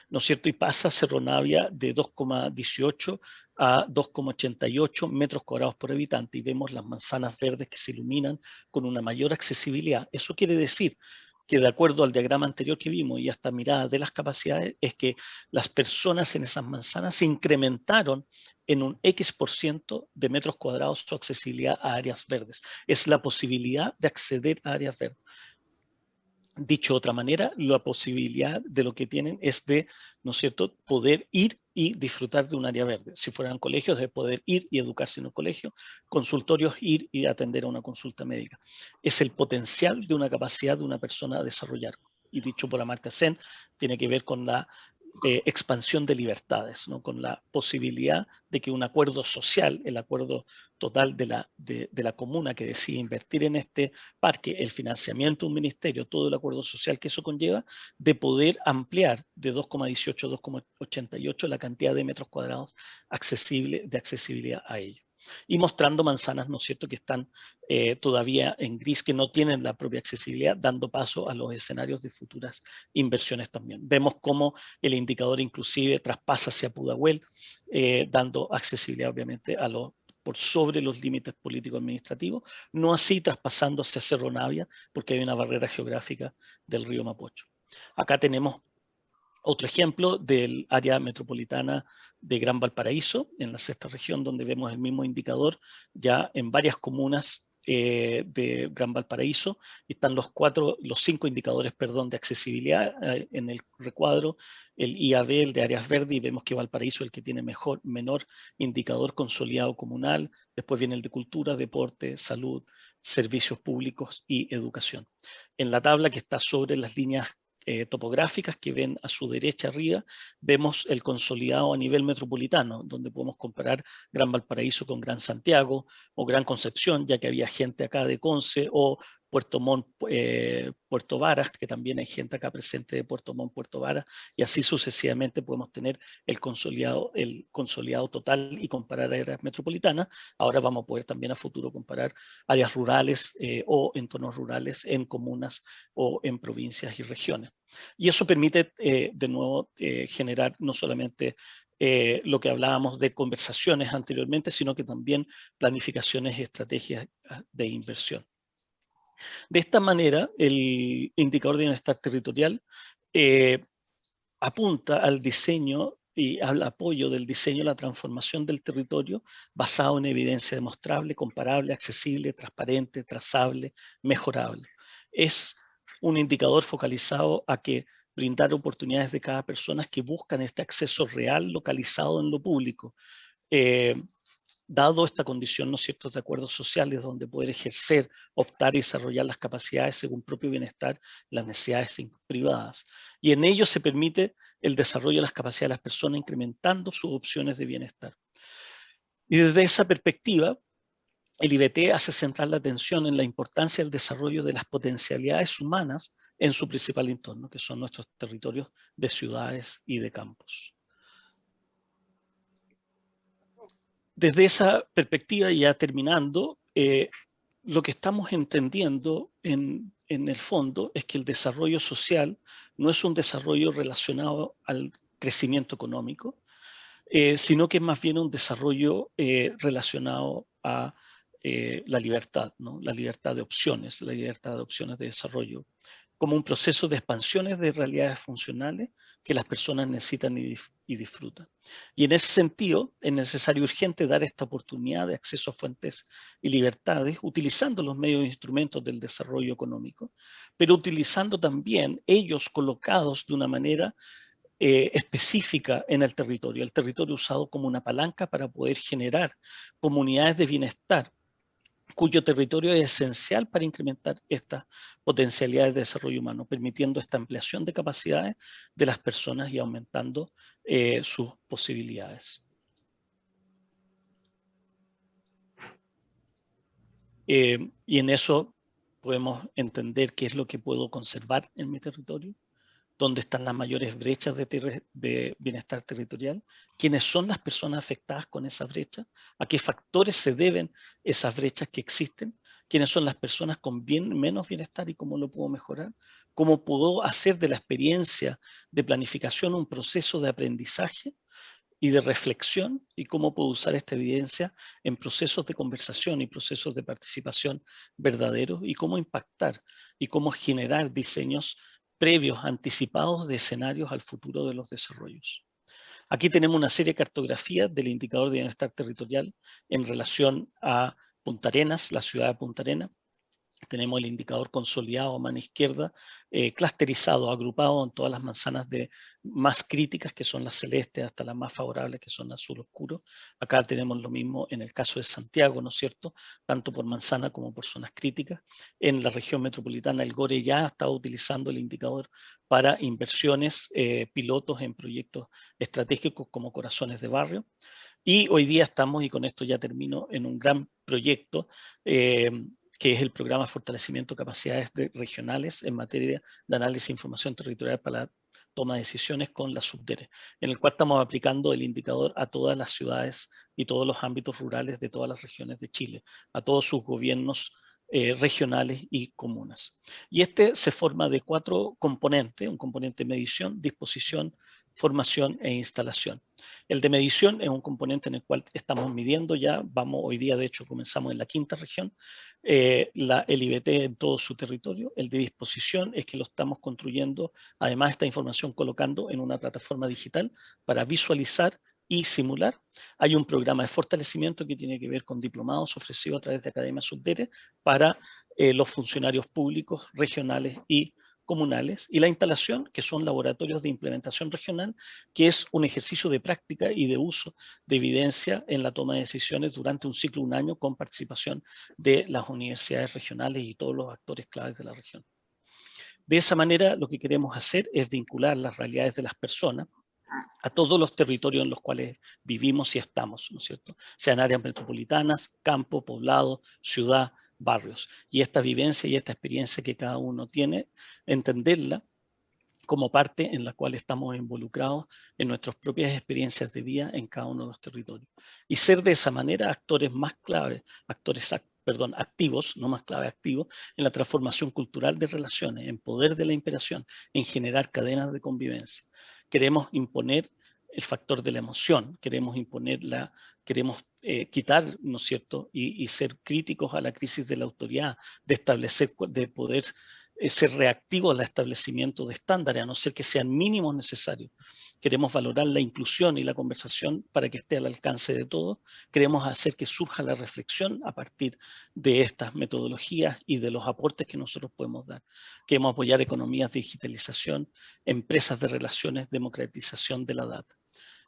¿no es cierto? Y pasa Cerro Navia de 2,18 a 2,88 metros cuadrados por habitante y vemos las manzanas verdes que se iluminan con una mayor accesibilidad. Eso quiere decir que de acuerdo al diagrama anterior que vimos y a esta mirada de las capacidades, es que las personas en esas manzanas se incrementaron en un X% de metros cuadrados su accesibilidad a áreas verdes. Es la posibilidad de acceder a áreas verdes. Dicho de otra manera, la posibilidad de lo que tienen es de, ¿no es cierto?, poder ir y disfrutar de un área verde. Si fueran colegios, de poder ir y educarse en un colegio, consultorios, ir y atender a una consulta médica. Es el potencial de una capacidad de una persona a desarrollar. Y dicho por Amartya Sen, tiene que ver con la expansión de libertades, ¿no? Con la posibilidad de que un acuerdo social, el acuerdo total de la comuna que decide invertir en este parque, el financiamiento de un ministerio, todo el acuerdo social que eso conlleva, de poder ampliar de 2,18 a 2,88 la cantidad de metros cuadrados de accesibilidad a ello. Y mostrando manzanas, ¿no es cierto?, que están todavía en gris, que no tienen la propia accesibilidad, dando paso a los escenarios de futuras inversiones también. Vemos cómo el indicador inclusive traspasa hacia Pudahuel, dando accesibilidad obviamente a los por sobre los límites político-administrativos, no así traspasando hacia Cerro Navia, porque hay una barrera geográfica del río Mapocho. Acá tenemos otro ejemplo del área metropolitana de Gran Valparaíso, en la sexta región, donde vemos el mismo indicador ya en varias comunas de Gran Valparaíso. Están los 5 indicadores, perdón, de accesibilidad en el recuadro, el IAB, el de áreas verdes, y vemos que Valparaíso es el que tiene menor indicador consolidado comunal. Después viene el de cultura, deporte, salud, servicios públicos y educación. En la tabla que está sobre las líneas topográficas que ven a su derecha arriba, vemos el consolidado a nivel metropolitano, donde podemos comparar Gran Valparaíso con Gran Santiago o Gran Concepción, ya que había gente acá de Conce, o Puerto Montt, Puerto Varas, que también hay gente acá presente de Puerto Montt, Puerto Varas, y así sucesivamente podemos tener el consolidado total y comparar áreas metropolitanas. Ahora vamos a poder también a futuro comparar áreas rurales o entornos rurales en comunas o en provincias y regiones. Y eso permite de nuevo generar no solamente lo que hablábamos de conversaciones anteriormente, sino que también planificaciones y estrategias de inversión. De esta manera, el indicador de bienestar territorial apunta al diseño y al apoyo del diseño de la transformación del territorio basado en evidencia demostrable, comparable, accesible, transparente, trazable, mejorable. Es un indicador focalizado a que brindar oportunidades de cada persona que buscan este acceso real localizado en lo público. Dado esta condición, ¿no es cierto?, de acuerdos sociales donde poder ejercer, optar y desarrollar las capacidades según propio bienestar, las necesidades privadas. Y en ello se permite el desarrollo de las capacidades de las personas incrementando sus opciones de bienestar. Y desde esa perspectiva, el IBT hace centrar la atención en la importancia del desarrollo de las potencialidades humanas en su principal entorno, que son nuestros territorios de ciudades y de campos. Desde esa perspectiva, ya terminando, lo que estamos entendiendo en el fondo es que el desarrollo social no es un desarrollo relacionado al crecimiento económico, sino que es más bien un desarrollo relacionado a la libertad, ¿no? La libertad de opciones de desarrollo, como un proceso de expansiones de realidades funcionales que las personas necesitan y disfrutan. Y en ese sentido, es necesario urgente dar esta oportunidad de acceso a fuentes y libertades, utilizando los medios e instrumentos del desarrollo económico, pero utilizando también ellos colocados de una manera específica en el territorio usado como una palanca para poder generar comunidades de bienestar, cuyo territorio es esencial para incrementar estas potencialidades de desarrollo humano, permitiendo esta ampliación de capacidades de las personas y aumentando sus posibilidades. Y en eso podemos entender qué es lo que puedo conservar en mi territorio, dónde están las mayores brechas de bienestar territorial, quiénes son las personas afectadas con esa brecha, a qué factores se deben esas brechas que existen, quiénes son las personas con menos bienestar y cómo lo puedo mejorar, cómo puedo hacer de la experiencia de planificación un proceso de aprendizaje y de reflexión, y cómo puedo usar esta evidencia en procesos de conversación y procesos de participación verdaderos, y cómo impactar y cómo generar diseños previos, anticipados de escenarios al futuro de los desarrollos. Aquí tenemos una serie de cartografías del indicador de bienestar territorial en relación a Punta Arenas, la ciudad de Punta Arenas. Tenemos el indicador consolidado a mano izquierda, clusterizado, agrupado en todas las manzanas más críticas, que son las celestes, hasta las más favorables, que son azul oscuro. Acá tenemos lo mismo en el caso de Santiago, ¿no es cierto? Tanto por manzana como por zonas críticas. En la región metropolitana, el GORE ya estaba utilizando el indicador para inversiones, pilotos en proyectos estratégicos como Corazones de Barrio. Y hoy día estamos, y con esto ya termino, en un gran proyecto que es el programa de fortalecimiento de capacidades regionales en materia de análisis de información territorial para la toma de decisiones con la Subdere, en el cual estamos aplicando el indicador a todas las ciudades y todos los ámbitos rurales de todas las regiones de Chile, a todos sus gobiernos regionales y comunas. Y este se forma de 4 componentes, un componente de medición, disposición, formación e instalación. El de medición es un componente en el cual estamos midiendo ya, hoy día de hecho comenzamos en la 5ª región, el IBT en todo su territorio. El de disposición es que lo estamos construyendo, además esta información colocando en una plataforma digital para visualizar y simular. Hay un programa de fortalecimiento que tiene que ver con diplomados ofrecidos a través de Academia Subdere para los funcionarios públicos, regionales y comunales, y la instalación, que son laboratorios de implementación regional, que es un ejercicio de práctica y de uso de evidencia en la toma de decisiones durante un ciclo de 1 año con participación de las universidades regionales y todos los actores claves de la región. De esa manera, lo que queremos hacer es vincular las realidades de las personas a todos los territorios en los cuales vivimos y estamos, ¿no es cierto? Sean áreas metropolitanas, campo, poblado, ciudad, barrios. Y esta vivencia y esta experiencia que cada uno tiene, entenderla como parte en la cual estamos involucrados en nuestras propias experiencias de vida en cada uno de los territorios. Y ser de esa manera actores más clave, activos, no más clave, activos, en la transformación cultural de relaciones, en poder de la interacción, en generar cadenas de convivencia. Queremos imponer el factor de la emoción, queremos quitar, ¿no es cierto?, y ser críticos a la crisis de la autoridad, de poder ser reactivos al establecimiento de estándares, a no ser que sean mínimos necesarios. Queremos valorar la inclusión y la conversación para que esté al alcance de todos. Queremos hacer que surja la reflexión a partir de estas metodologías y de los aportes que nosotros podemos dar. Queremos apoyar economías de digitalización, empresas de relaciones, democratización de la data.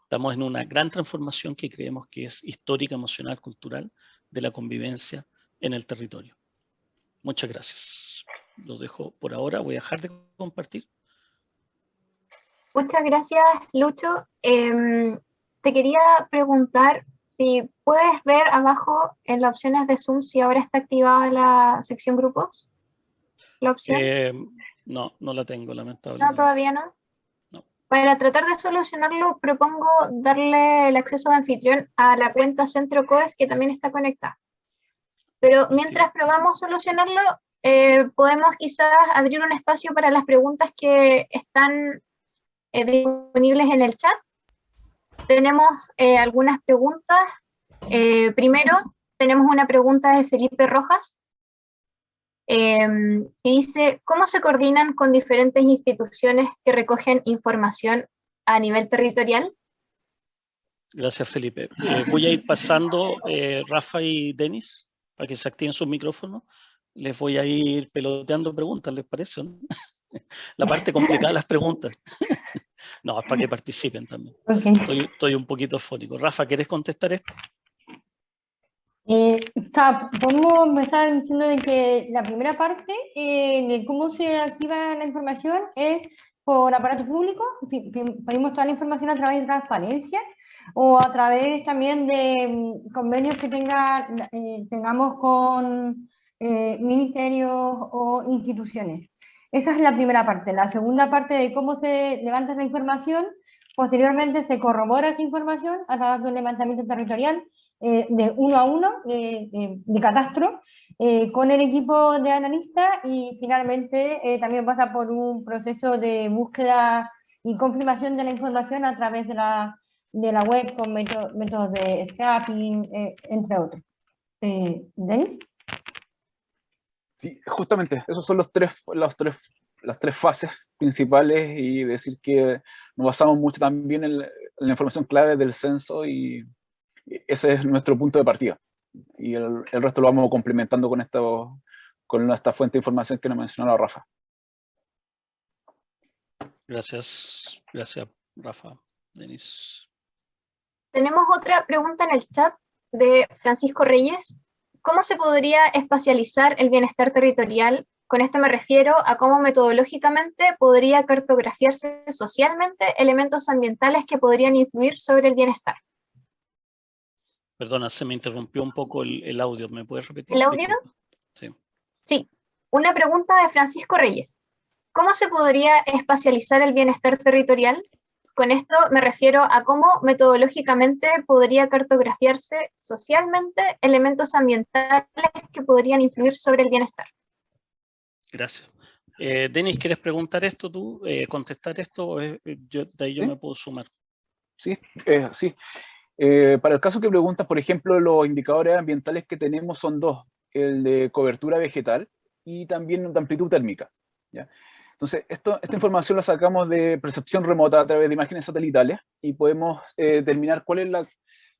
Estamos en una gran transformación que creemos que es histórica, emocional, cultural, de la convivencia en el territorio. Muchas gracias. Lo dejo por ahora, voy a dejar de compartir. Muchas gracias, Lucho. Te quería preguntar si puedes ver abajo en las opciones de Zoom si ahora está activada la sección grupos. ¿La opción? No, no la tengo, lamentablemente. No, todavía no. Para tratar de solucionarlo, propongo darle el acceso de anfitrión a la cuenta Centro COES, que también está conectada. Pero mientras probamos solucionarlo, podemos quizás abrir un espacio para las preguntas que están disponibles en el chat. Tenemos algunas preguntas. Primero, tenemos una pregunta de Felipe Rojas, que dice, ¿cómo se coordinan con diferentes instituciones que recogen información a nivel territorial? Gracias, Felipe. Voy a ir pasando, Rafa y Denis, para que se activen sus micrófonos. Les voy a ir peloteando preguntas, ¿les parece? La parte complicada de las preguntas. No, es para que participen también. Okay. Estoy un poquito fónico. Rafa, ¿quieres contestar esto? Podemos empezar diciendo de que la primera parte de cómo se activa la información es por aparato público. Pedimos toda la información a través de transparencia o a través también de convenios que tengamos con ministerios o instituciones. Esa es la primera parte. La segunda parte de cómo se levanta esa información, posteriormente se corrobora esa información a través de un levantamiento territorial de uno a uno, de catastro, con el equipo de analistas y finalmente también pasa por un proceso de búsqueda y confirmación de la información a través de la web con métodos de scraping, entre otros. ¿Denis? Sí, justamente, esos son las tres fases principales y decir que nos basamos mucho también en la información clave del censo y ese es nuestro punto de partida. Y el resto lo vamos complementando con esta fuente de información que nos mencionó Rafa. Gracias, Rafa. Denis. Tenemos otra pregunta en el chat de Francisco Reyes. ¿Cómo se podría espacializar el bienestar territorial? Con esto me refiero a cómo metodológicamente podría cartografiarse socialmente elementos ambientales que podrían influir sobre el bienestar. Perdona, se me interrumpió un poco el audio. ¿Me puedes repetir? ¿El audio? Sí. Sí. Una pregunta de Francisco Reyes. ¿Cómo se podría espacializar el bienestar territorial? Con esto me refiero a cómo metodológicamente podría cartografiarse socialmente elementos ambientales que podrían influir sobre el bienestar. Gracias. Denis, ¿quieres preguntar esto tú? ¿Contestar esto? De ahí yo ¿Sí? me puedo sumar. Sí, sí. Para el caso que preguntas, por ejemplo, los indicadores ambientales que tenemos son dos, el de cobertura vegetal y también de amplitud térmica, ¿ya? Entonces, esta información la sacamos de percepción remota a través de imágenes satelitales y podemos determinar cuál es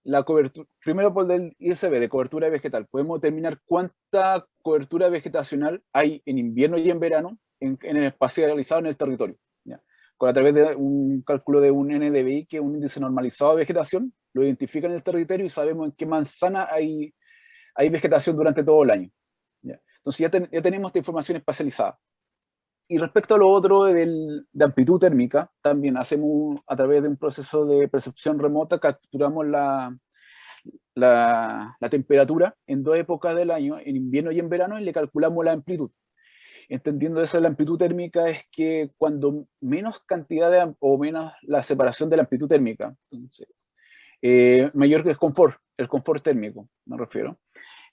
la cobertura, primero por el ISB de cobertura vegetal, podemos determinar cuánta cobertura vegetacional hay en invierno y en verano en el espacio realizado en el territorio, ¿ya? A través de un cálculo de un NDVI, que es un índice normalizado de vegetación, lo identifica en el territorio y sabemos en qué manzana hay vegetación durante todo el año, ¿ya? Entonces ya tenemos esta información espacializada. Y respecto a lo otro de amplitud térmica, también hacemos a través de un proceso de percepción remota, capturamos la temperatura en dos épocas del año, en invierno y en verano, y le calculamos la amplitud. Entendiendo eso, la amplitud térmica es que cuando menos cantidad o menos la separación de la amplitud térmica, entonces, mayor que el confort térmico, me refiero.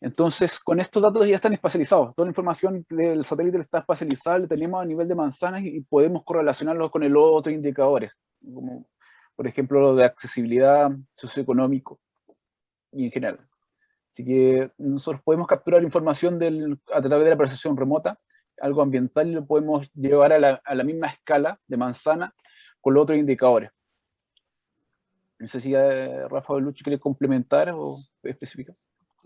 Entonces, con estos datos ya están espacializados. Toda la información del satélite está espacializada, la tenemos a nivel de manzanas y podemos correlacionarlo con los otros indicadores, como por ejemplo lo de accesibilidad socioeconómico y en general. Así que nosotros podemos capturar información a través de la percepción remota, algo ambiental, y lo podemos llevar a la misma escala de manzana con los otros indicadores. No sé si Rafa o Lucho quiere complementar o especificar.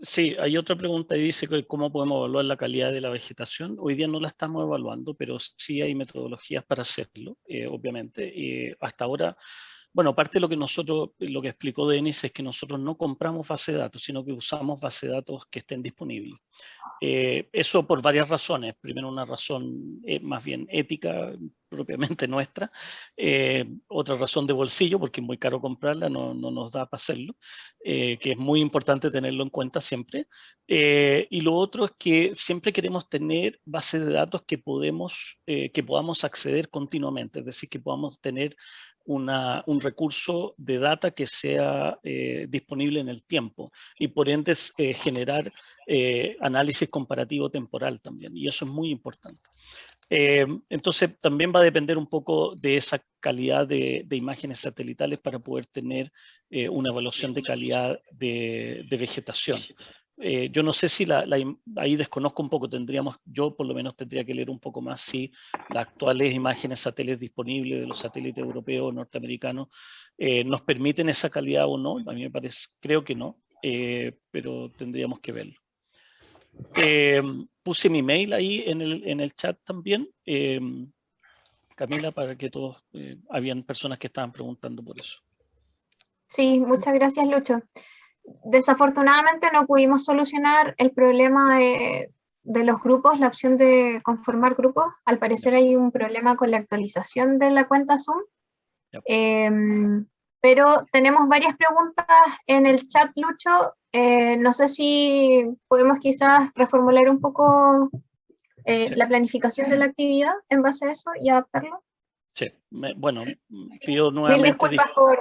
Sí, hay otra pregunta y dice que cómo podemos evaluar la calidad de la vegetación. Hoy día no la estamos evaluando, pero sí hay metodologías para hacerlo, obviamente. Hasta ahora, bueno, parte de lo que explicó Denis es que nosotros no compramos base de datos, sino que usamos base de datos que estén disponibles. Eso por varias razones. Primero, una razón más bien ética, propiamente nuestra. Otra razón de bolsillo, porque es muy caro comprarla, no nos da para hacerlo, que es muy importante tenerlo en cuenta siempre. Y lo otro es que siempre queremos tener bases de datos que podamos acceder continuamente, es decir, que podamos tener un recurso de data que sea disponible en el tiempo y por ende generar análisis comparativo temporal también, y eso es muy importante. Entonces también va a depender un poco de esa calidad de imágenes satelitales para poder tener una evaluación de calidad de vegetación. Yo no sé si ahí desconozco un poco, yo por lo menos tendría que leer un poco más si las actuales imágenes satélites disponibles de los satélites europeos o norteamericanos nos permiten esa calidad o no. A mí me parece, creo que no, pero tendríamos que verlo. Puse mi mail ahí en el chat también, Camila, para que todos, habían personas que estaban preguntando por eso. Sí, muchas gracias, Lucho. Desafortunadamente no pudimos solucionar el problema de los grupos, la opción de conformar grupos. Al parecer hay un problema con la actualización de la cuenta Zoom. Pero tenemos varias preguntas en el chat, Lucho. No sé si podemos quizás reformular un poco la planificación de la actividad en base a eso y adaptarlo. Sí, bueno, pido Mil nuevamente disculpas por...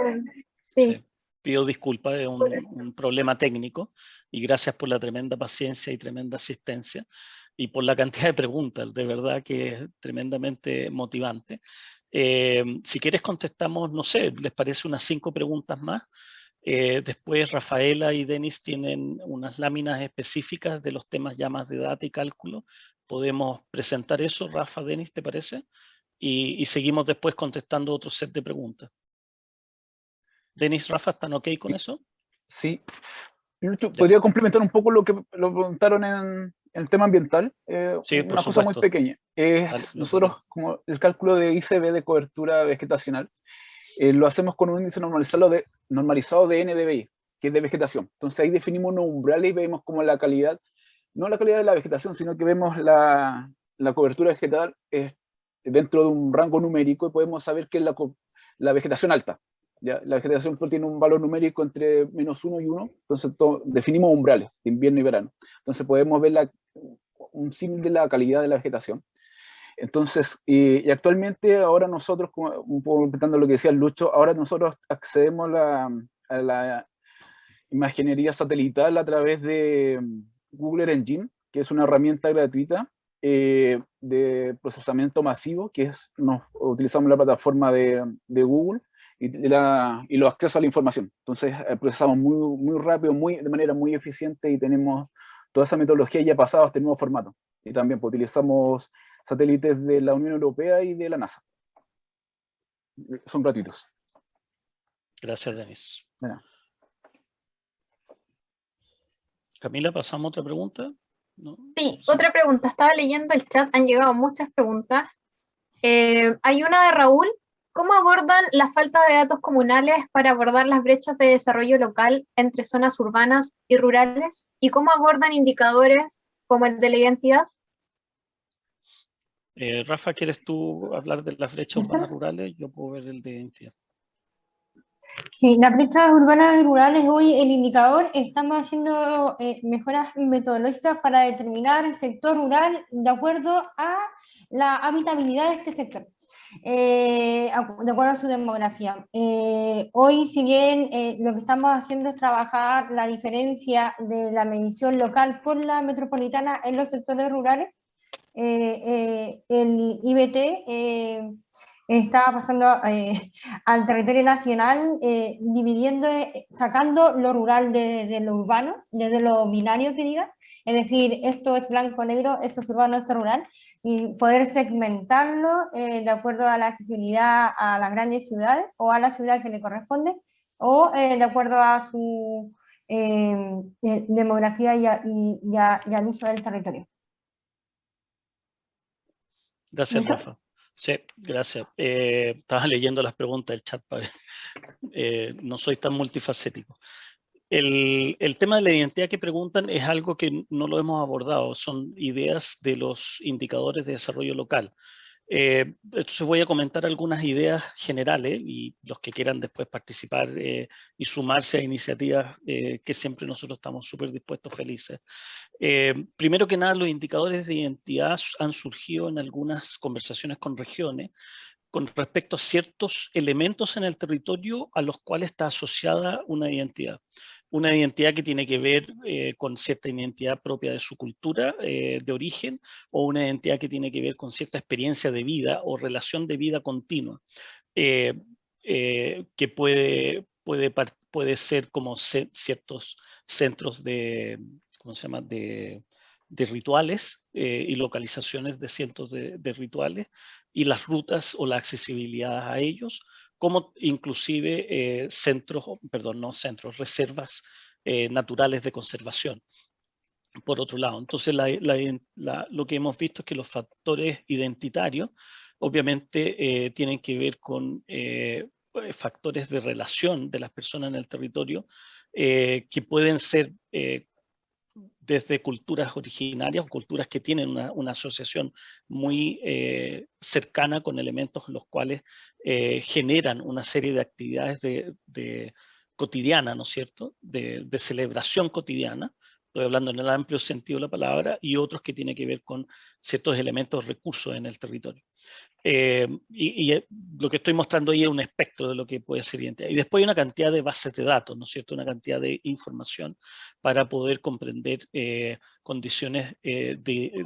Sí. sí, pido disculpas, es un problema técnico, y gracias por la tremenda paciencia y tremenda asistencia, y por la cantidad de preguntas, de verdad que es tremendamente motivante. Si quieres contestamos, no sé, ¿les parece unas 5 preguntas más? Después Rafaela y Denis tienen unas láminas específicas de los temas ya más de data y cálculo. Podemos presentar eso, Rafa, Denis, ¿te parece? Y seguimos después contestando otro set de preguntas. Denis, Rafa, ¿están ok con eso? Sí. Podría complementar un poco lo que lo preguntaron en el tema ambiental. Sí, por una cosa muy supuesto. pequeña. Dale, Nosotros, como el cálculo de ICB de cobertura vegetacional, lo hacemos con un índice normalizado de NDVI, que es de vegetación. Entonces ahí definimos unos umbrales y vemos como la calidad, no la calidad de la vegetación, sino que vemos la cobertura vegetal dentro de un rango numérico, y podemos saber que es la vegetación alta. ¿Ya? La vegetación tiene un valor numérico entre -1 y 1, entonces definimos umbrales de invierno y verano. Entonces podemos ver un símil de la calidad de la vegetación. Entonces, y actualmente ahora nosotros, un poco completando lo que decía Lucho, ahora nosotros accedemos a la imaginería satelital a través de Google Earth Engine, que es una herramienta gratuita de procesamiento masivo, utilizamos la plataforma de Google y los accesos a la información. Entonces procesamos muy rápido, de manera muy eficiente, y tenemos toda esa metodología ya pasada a este nuevo formato. Y también pues, utilizamos satélites de la Unión Europea y de la NASA. Son gratuitos. Gracias, Denis. Bueno. Camila, ¿pasamos a otra pregunta? ¿No? Sí, otra pregunta. Estaba leyendo el chat, han llegado muchas preguntas. Hay una de Raúl. ¿Cómo abordan la falta de datos comunales para abordar las brechas de desarrollo local entre zonas urbanas y rurales? ¿Y cómo abordan indicadores como el de la identidad? Rafa, ¿quieres tú hablar de las brechas urbanas rurales? Yo puedo ver el de identidad. Sí, las brechas urbanas y rurales, hoy el indicador, estamos haciendo mejoras metodológicas para determinar el sector rural de acuerdo a la habitabilidad de este sector, de acuerdo a su demografía. Hoy, si bien lo que estamos haciendo es trabajar la diferencia de la medición local por la metropolitana en los sectores rurales, el IBT está pasando al territorio nacional, sacando lo rural de lo urbano, desde lo binario que diga, es decir, esto es blanco-negro, esto es urbano, esto es rural, y poder segmentarlo de acuerdo a la accesibilidad a las grandes ciudades o a la ciudad que le corresponde, o de acuerdo a su demografía y al uso del territorio. Gracias, Rafa. Sí, gracias. Estaba leyendo las preguntas del chat, no soy tan multifacético. El tema de la identidad que preguntan es algo que no lo hemos abordado, son ideas de los indicadores de desarrollo local. Entonces voy a comentar algunas ideas generales, y los que quieran después participar y sumarse a iniciativas que siempre nosotros estamos súper dispuestos, felices. Primero que nada, los indicadores de identidad han surgido en algunas conversaciones con regiones con respecto a ciertos elementos en el territorio a los cuales está asociada una identidad. Una identidad que tiene que ver con cierta identidad propia de su cultura de origen, o una identidad que tiene que ver con cierta experiencia de vida o relación de vida continua, que puede ser como ciertos centros de, ¿cómo se llama?, de rituales y localizaciones de cientos de rituales, y las rutas o la accesibilidad a ellos, como inclusive reservas naturales de conservación. Por otro lado, entonces lo que hemos visto es que los factores identitarios obviamente tienen que ver con factores de relación de las personas en el territorio que pueden ser desde culturas originarias o culturas que tienen una asociación muy cercana con elementos los cuales generan una serie de actividades cotidiana, ¿no es cierto?, de celebración cotidiana, estoy hablando en el amplio sentido de la palabra, y otros que tienen que ver con ciertos elementos, recursos en el territorio. Lo que estoy mostrando ahí es un espectro de lo que puede ser identidad. Y después hay una cantidad de bases de datos, ¿no es cierto? Una cantidad de información para poder comprender condiciones de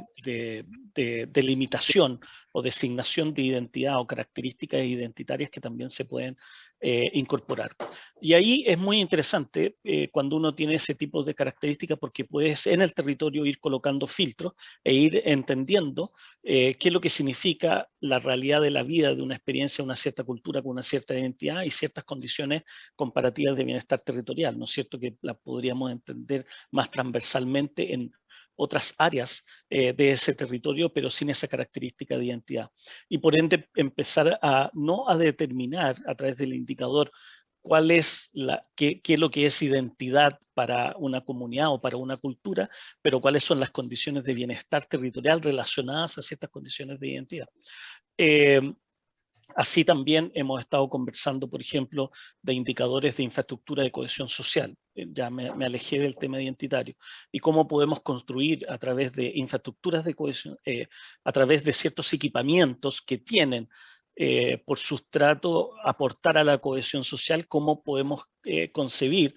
limitación o designación de identidad o características identitarias que también se pueden incorporar. Y ahí es muy interesante cuando uno tiene ese tipo de características, porque puedes en el territorio ir colocando filtros e ir entendiendo qué es lo que significa la realidad de la vida de una experiencia, una cierta cultura con una cierta identidad y ciertas condiciones comparativas de bienestar territorial, ¿no es cierto? Que la podríamos entender más transversalmente en otras áreas de ese territorio, pero sin esa característica de identidad. Y por ende empezar no a determinar a través del indicador cuál es qué es lo que es identidad para una comunidad o para una cultura, pero cuáles son las condiciones de bienestar territorial relacionadas a ciertas condiciones de identidad. Así también hemos estado conversando, por ejemplo, de indicadores de infraestructura de cohesión social. Ya me alejé del tema identitario. Y cómo podemos construir a través de infraestructuras de cohesión, a través de ciertos equipamientos que tienen por sustrato aportar a la cohesión social, cómo podemos concebir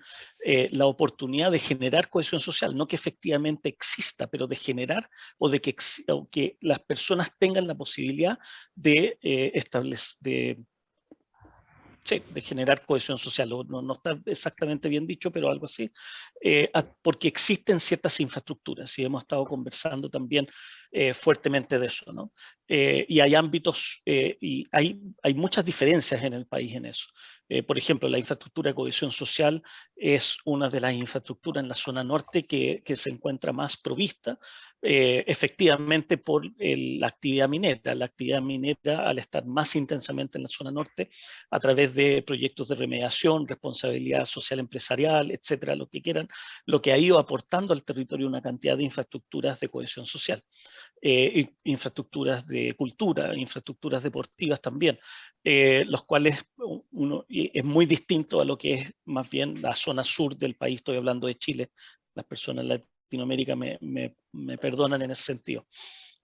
la oportunidad de generar cohesión social, no que efectivamente exista, pero de generar o de que las personas tengan la posibilidad de establecer, de generar cohesión social. No está exactamente bien dicho, pero algo así, porque existen ciertas infraestructuras y hemos estado conversando también fuertemente de eso, ¿no? Y hay ámbitos y hay muchas diferencias en el país en eso. Por ejemplo, la infraestructura de cohesión social es una de las infraestructuras en la zona norte que se encuentra más provista, efectivamente por la actividad minera. La actividad minera, al estar más intensamente en la zona norte, a través de proyectos de remediación, responsabilidad social empresarial, etcétera, lo que quieran, lo que ha ido aportando al territorio una cantidad de infraestructuras de cohesión social. Infraestructuras de cultura, infraestructuras deportivas también, los cuales es muy distinto a lo que es más bien la zona sur del país. Estoy hablando de Chile, las personas de Latinoamérica me perdonan en ese sentido.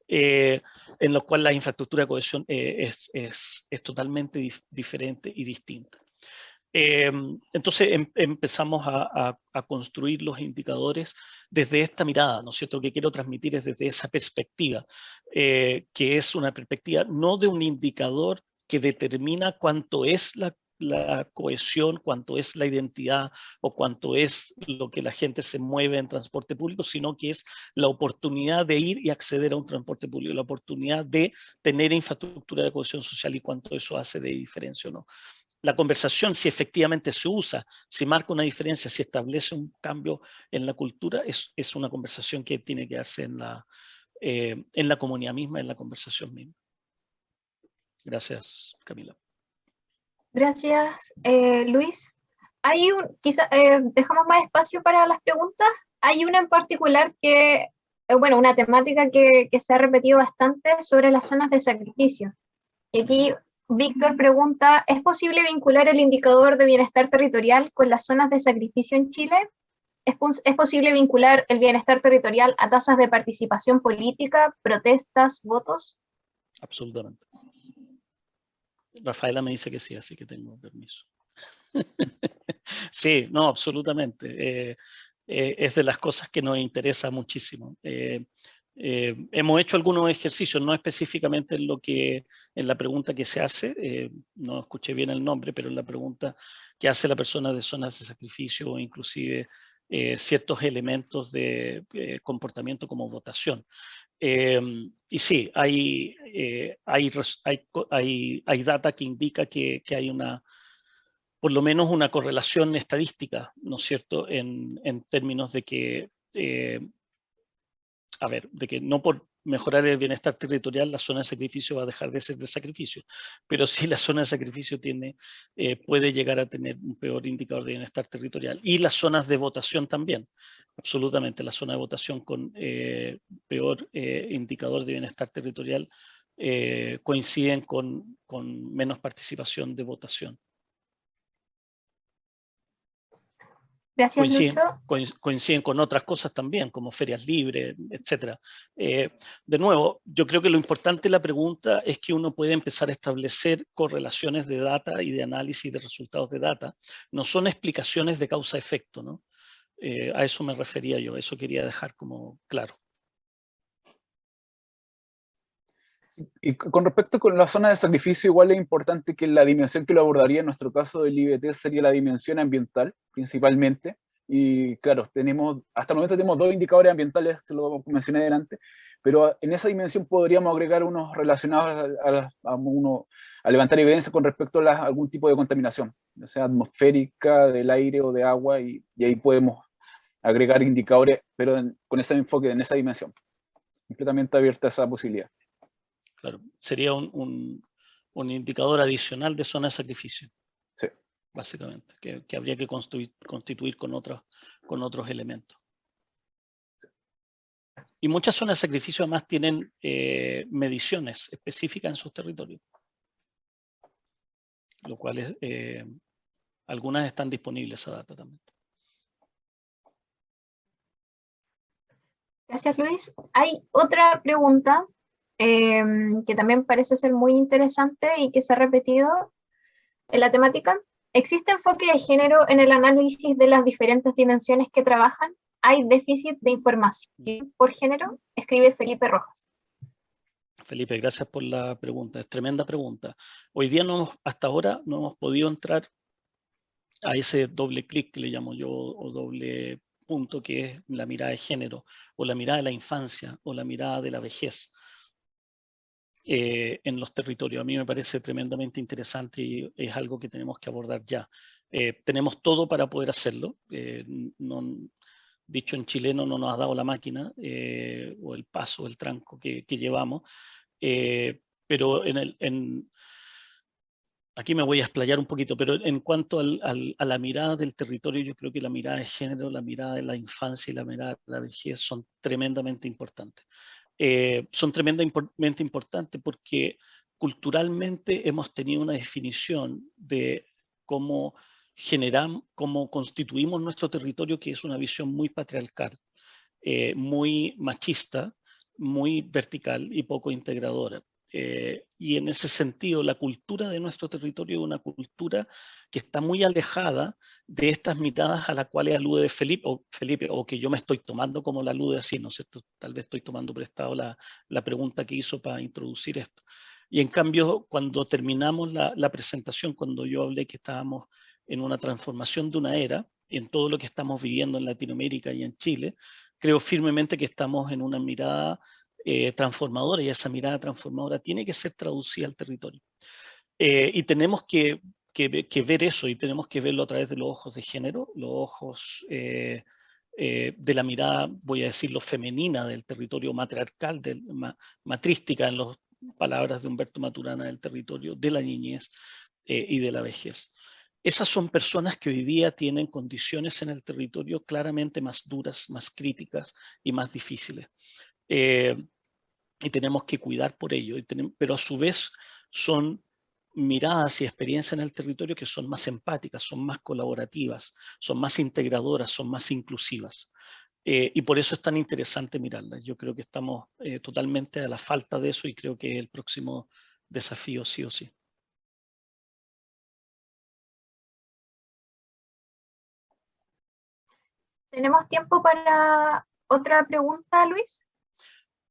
En lo cual la infraestructura de cohesión es totalmente diferente y distinta. Entonces empezamos a construir los indicadores desde esta mirada, ¿no es cierto? Lo que quiero transmitir es desde esa perspectiva, que es una perspectiva no de un indicador que determina cuánto es la cohesión, cuánto es la identidad o cuánto es lo que la gente se mueve en transporte público, sino que es la oportunidad de ir y acceder a un transporte público, la oportunidad de tener infraestructura de cohesión social y cuánto eso hace de diferencia o no. La conversación, si efectivamente se usa, si marca una diferencia, si establece un cambio en la cultura, es una conversación que tiene que darse en la comunidad misma, en la conversación misma. Gracias, Camila. Gracias, Luis. Quizá dejamos más espacio para las preguntas. Hay una en particular que, bueno, una temática que se ha repetido bastante sobre las zonas de sacrificio. Y aquí Víctor pregunta, ¿es posible vincular el indicador de bienestar territorial con las zonas de sacrificio en Chile? ¿Es posible vincular el bienestar territorial a tasas de participación política, protestas, votos? Absolutamente. Rafaela me dice que sí, así que tengo permiso. Sí, no, absolutamente. Es de las cosas que nos interesa muchísimo. Hemos hecho algunos ejercicios, no específicamente en la pregunta que se hace, no escuché bien el nombre, pero en la pregunta que hace la persona de zonas de sacrificio o inclusive ciertos elementos de comportamiento como votación. Y sí, hay data que indica que hay por lo menos una correlación estadística, ¿no es cierto?, en términos de que, de que no por mejorar el bienestar territorial la zona de sacrificio va a dejar de ser de sacrificio, pero sí la zona de sacrificio puede llegar a tener un peor indicador de bienestar territorial. Y las zonas de votación también, absolutamente, la zona de votación con peor indicador de bienestar territorial coinciden con menos participación de votación. Gracias, Lucho. Coinciden con otras cosas también, como ferias libres, etc. De nuevo, yo creo que lo importante de la pregunta es que uno puede empezar a establecer correlaciones de data y de análisis de resultados de data. No son explicaciones de causa-efecto, ¿no? A eso me refería yo, eso quería dejar como claro. Y con respecto con la zona de sacrificio, igual es importante que la dimensión que lo abordaría en nuestro caso del IBT sería la dimensión ambiental, principalmente. Y claro, hasta el momento tenemos 2 indicadores ambientales, se lo mencioné adelante, pero en esa dimensión podríamos agregar unos relacionados a levantar evidencia con respecto a algún tipo de contaminación, ya sea atmosférica, del aire o de agua, y ahí podemos agregar indicadores, pero con ese enfoque en esa dimensión. Completamente abierta a esa posibilidad. Claro, sería un indicador adicional de zona de sacrificio. Sí. Básicamente, que habría que constituir con otros elementos. Y muchas zonas de sacrificio además tienen mediciones específicas en sus territorios. Lo cual es, algunas están disponibles esa data también. Gracias, Luis. Hay otra pregunta que también parece ser muy interesante y que se ha repetido en la temática. ¿Existe enfoque de género en el análisis de las diferentes dimensiones que trabajan? ¿Hay déficit de información por género? Escribe Felipe Rojas. Felipe, gracias por la pregunta. Es tremenda pregunta. Hoy día hasta ahora no hemos podido entrar a ese doble clic que le llamo yo, o doble punto, que es la mirada de género, o la mirada de la infancia, o la mirada de la vejez en los territorios. A mí me parece tremendamente interesante y es algo que tenemos que abordar ya. Tenemos todo para poder hacerlo. Dicho en chileno, no nos ha dado la máquina o el paso, el tranco que llevamos. Pero aquí me voy a explayar un poquito, pero en cuanto a la mirada del territorio, yo creo que la mirada de género, la mirada de la infancia y la mirada de la vejez son tremendamente importantes. Son tremendamente importantes porque culturalmente hemos tenido una definición de cómo cómo constituimos nuestro territorio, que es una visión muy patriarcal, muy machista, muy vertical y poco integradora. Y en ese sentido, la cultura de nuestro territorio es una cultura que está muy alejada de estas miradas a las cuales alude Felipe, o que yo me estoy tomando como la alude así, ¿no es cierto? Tal vez estoy tomando prestado la pregunta que hizo para introducir esto. Y en cambio, cuando terminamos la presentación, cuando yo hablé que estábamos en una transformación de una era, en todo lo que estamos viviendo en Latinoamérica y en Chile, creo firmemente que estamos en una mirada transformadora, y esa mirada transformadora tiene que ser traducida al territorio. Y tenemos que ver eso, y tenemos que verlo a través de los ojos de género, los ojos de la mirada, voy a decirlo, femenina del territorio, matriarcal, matrística en las palabras de Humberto Maturana, del territorio, de la niñez y de la vejez. Esas son personas que hoy día tienen condiciones en el territorio claramente más duras, más críticas y más difíciles. Y tenemos que cuidar por ello, pero a su vez son miradas y experiencias en el territorio que son más empáticas, son más colaborativas, son más integradoras, son más inclusivas. Y por eso es tan interesante mirarlas. Yo creo que estamos totalmente a la falta de eso, y creo que es el próximo desafío, sí o sí. ¿Tenemos tiempo para otra pregunta, Luis?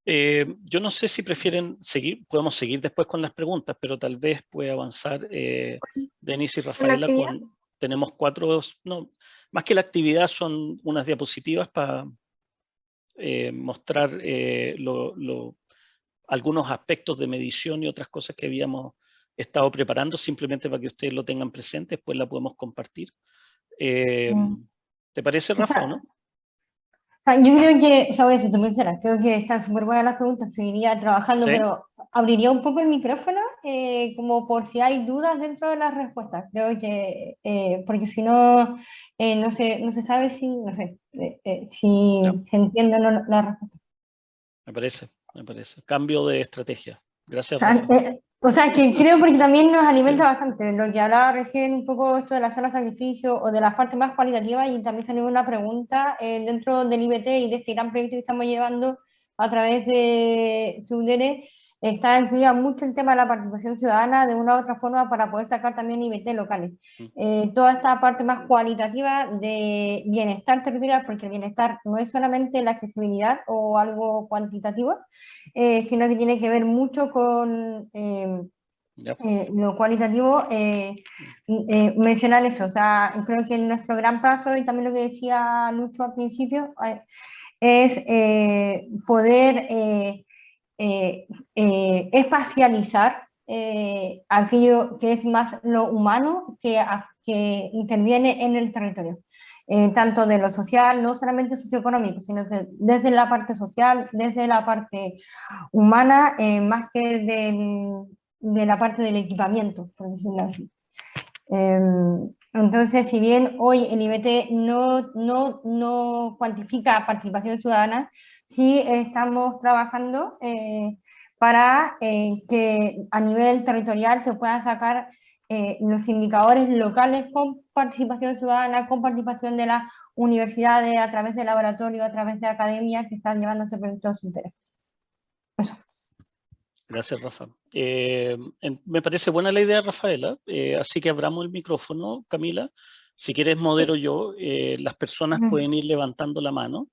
Yo no sé si prefieren seguir, podemos seguir después con las preguntas, pero tal vez puede avanzar Denise y Rafaela tenemos 4, no, más que la actividad son unas diapositivas para mostrar algunos aspectos de medición y otras cosas que habíamos estado preparando, simplemente para que ustedes lo tengan presente, después la podemos compartir. ¿Te parece, Rafa, o no? O sea, yo creo que, o sea, voy a ser muy sincera, creo que están súper buenas las preguntas, seguiría trabajando, ¿sí? Pero abriría un poco el micrófono como por si hay dudas dentro de las respuestas. Creo que, porque si no, no se sabe si, no sé, si se entiende o no la respuesta. Me parece. Cambio de estrategia. Gracias, o sea, Rafa. O sea, que creo porque también nos alimenta bastante. Lo que hablaba recién un poco esto de la zona de sacrificio o de las partes más cualitativas, y también salió una pregunta dentro del IBT y de este gran proyecto que estamos llevando a través de Tudere. Está incluida mucho el tema de la participación ciudadana de una u otra forma para poder sacar también IBT locales. Toda esta parte más cualitativa de bienestar territorial, porque el bienestar no es solamente la accesibilidad o algo cuantitativo, sino que tiene que ver mucho con lo cualitativo, mencionar eso. O sea, creo que nuestro gran paso, y también lo que decía Lucho al principio, es poder espacializar aquello que es más lo humano que interviene en el territorio. Tanto de lo social, no solamente socioeconómico, sino que desde la parte social, desde la parte humana, más que de la parte del equipamiento, por decirlo así. Entonces, si bien hoy el IBT no cuantifica participación ciudadana, sí estamos trabajando para que a nivel territorial se puedan sacar los indicadores locales con participación ciudadana, con participación de las universidades, a través de laboratorios, a través de academias que están llevando este proyecto a su interés. Eso. Gracias, Rafa. Me parece buena la idea, Rafaela, así que abramos el micrófono, Camila. Si quieres modero yo, las personas pueden ir levantando la mano.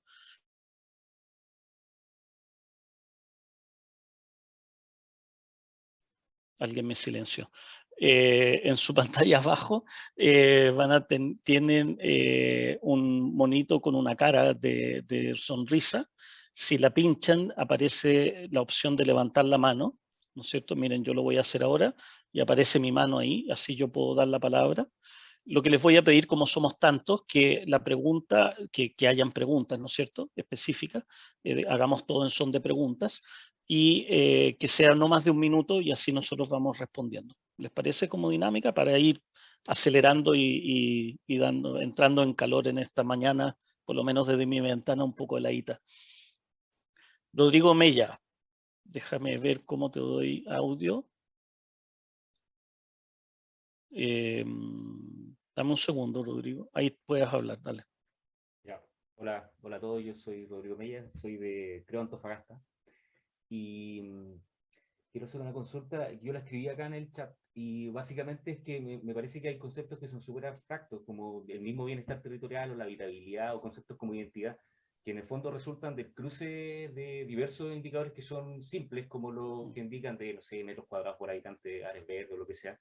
Alguien me silenció. En su pantalla abajo tienen un monito con una cara de sonrisa. Si la pinchan, aparece la opción de levantar la mano, ¿no es cierto? Miren, yo lo voy a hacer ahora y aparece mi mano ahí, así yo puedo dar la palabra. Lo que les voy a pedir, como somos tantos, que la pregunta, que hayan preguntas, ¿no es cierto?, específicas, hagamos todo en son de preguntas, y que sea no más de 1 minuto, y así nosotros vamos respondiendo. ¿Les parece como dinámica para ir acelerando y entrando en calor en esta mañana, por lo menos desde mi ventana, un poco heladita? Rodrigo Mella, déjame ver cómo te doy audio. Dame un segundo, Rodrigo. Ahí puedes hablar, dale. Ya. Hola a todos, yo soy Rodrigo Mella, soy de Creo Antofagasta. Y quiero hacer una consulta. Yo la escribí acá en el chat, y básicamente es que me parece que hay conceptos que son súper abstractos, como el mismo bienestar territorial o la habitabilidad, o conceptos como identidad, que en el fondo resultan del cruce de diversos indicadores que son simples, como lo que indican de, no sé, metros cuadrados por habitante, áreas verdes o lo que sea.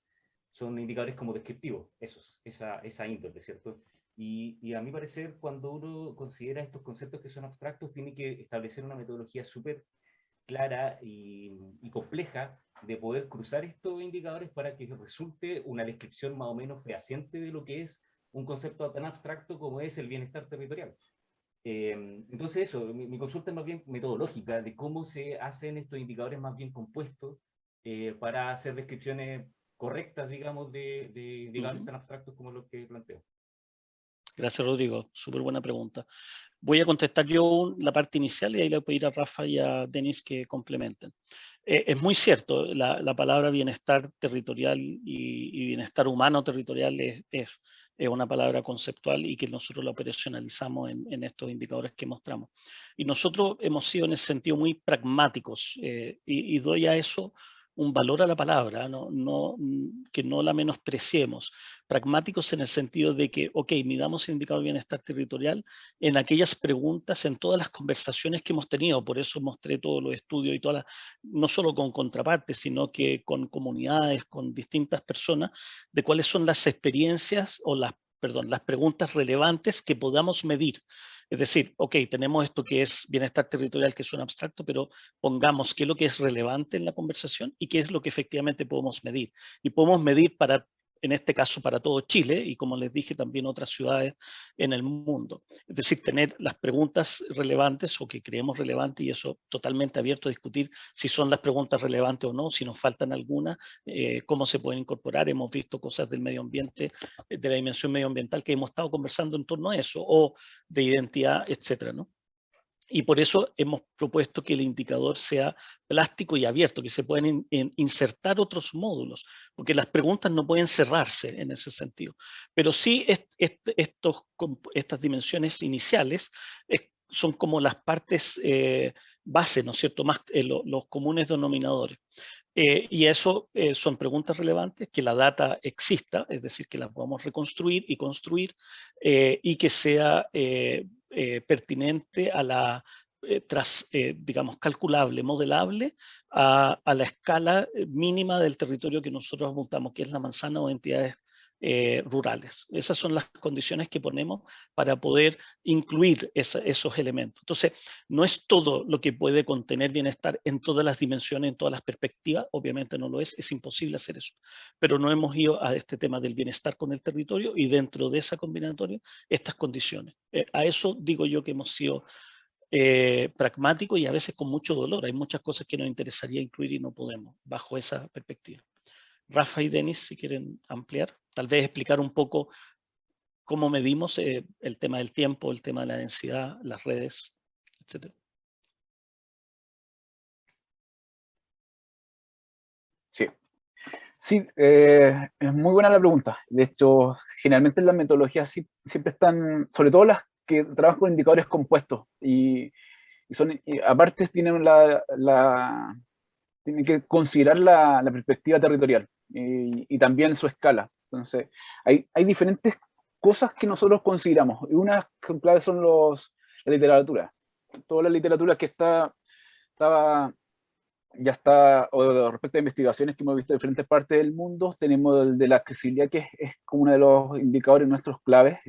Son indicadores como descriptivos, esa índole, ¿cierto? Y a mi parecer, cuando uno considera estos conceptos que son abstractos, tiene que establecer una metodología súper clara y compleja de poder cruzar estos indicadores para que resulte una descripción más o menos fehaciente de lo que es un concepto tan abstracto como es el bienestar territorial. Entonces eso, mi consulta es más bien metodológica, de cómo se hacen estos indicadores más bien compuestos para hacer descripciones correctas, digamos, de indicadores tan abstractos como los que planteo. Gracias, Rodrigo. Súper buena pregunta. Voy a contestar yo la parte inicial y ahí le voy a pedir a Rafa y a Denis que complementen. Es muy cierto, la palabra bienestar territorial y bienestar humano territorial es una palabra conceptual, y que nosotros la operacionalizamos en estos indicadores que mostramos. Y nosotros hemos sido en ese sentido muy pragmáticos, y doy a eso un valor a la palabra, que no la menospreciemos. Pragmáticos en el sentido de que, ok, midamos el indicador de bienestar territorial en aquellas preguntas, en todas las conversaciones que hemos tenido. Por eso mostré todos los estudios y no solo con contrapartes, sino que con comunidades, con distintas personas, de cuáles son las experiencias o las preguntas relevantes que podamos medir. Es decir, ok, tenemos esto que es bienestar territorial, que es un abstracto, pero pongamos qué es lo que es relevante en la conversación y qué es lo que efectivamente podemos medir. Y podemos medir en este caso para todo Chile, y como les dije, también otras ciudades en el mundo. Es decir, tener las preguntas relevantes o que creemos relevantes, y eso totalmente abierto a discutir si son las preguntas relevantes o no, si nos faltan algunas, cómo se pueden incorporar. Hemos visto cosas del medio ambiente, de la dimensión medioambiental, que hemos estado conversando en torno a eso, o de identidad, etcétera, ¿no? Y por eso hemos propuesto que el indicador sea plástico y abierto, que se puedan insertar otros módulos, porque las preguntas no pueden cerrarse en ese sentido. Pero sí estas dimensiones iniciales son como las partes base, ¿no es cierto?, más los comunes denominadores. Y eso son preguntas relevantes, que la data exista, es decir, que la podamos reconstruir y construir, y que sea pertinente a la, digamos, calculable, modelable a la escala mínima del territorio que nosotros apuntamos, que es la manzana o entidades rurales. Esas son las condiciones que ponemos para poder incluir esos elementos. Entonces, no es todo lo que puede contener bienestar en todas las dimensiones, en todas las perspectivas, obviamente no lo es imposible hacer eso, pero no hemos ido a este tema del bienestar con el territorio y dentro de esa combinatoria estas condiciones. A eso digo yo que hemos sido pragmáticos y a veces con mucho dolor. Hay muchas cosas que nos interesaría incluir y no podemos bajo esa perspectiva. Rafa y Denis, si quieren ampliar, tal vez explicar un poco cómo medimos el tema del tiempo, el tema de la densidad, las redes, etc. Sí, sí, es muy buena la pregunta. De hecho, generalmente las metodologías siempre están, sobre todo las que trabajan con indicadores compuestos, y aparte tienen que considerar la perspectiva territorial y también su escala. Entonces, hay diferentes cosas que nosotros consideramos, y unas claves son la literatura. Toda la literatura que ya está, o respecto a investigaciones que hemos visto en diferentes partes del mundo, tenemos el de la accesibilidad, que es como uno de los indicadores nuestros claves.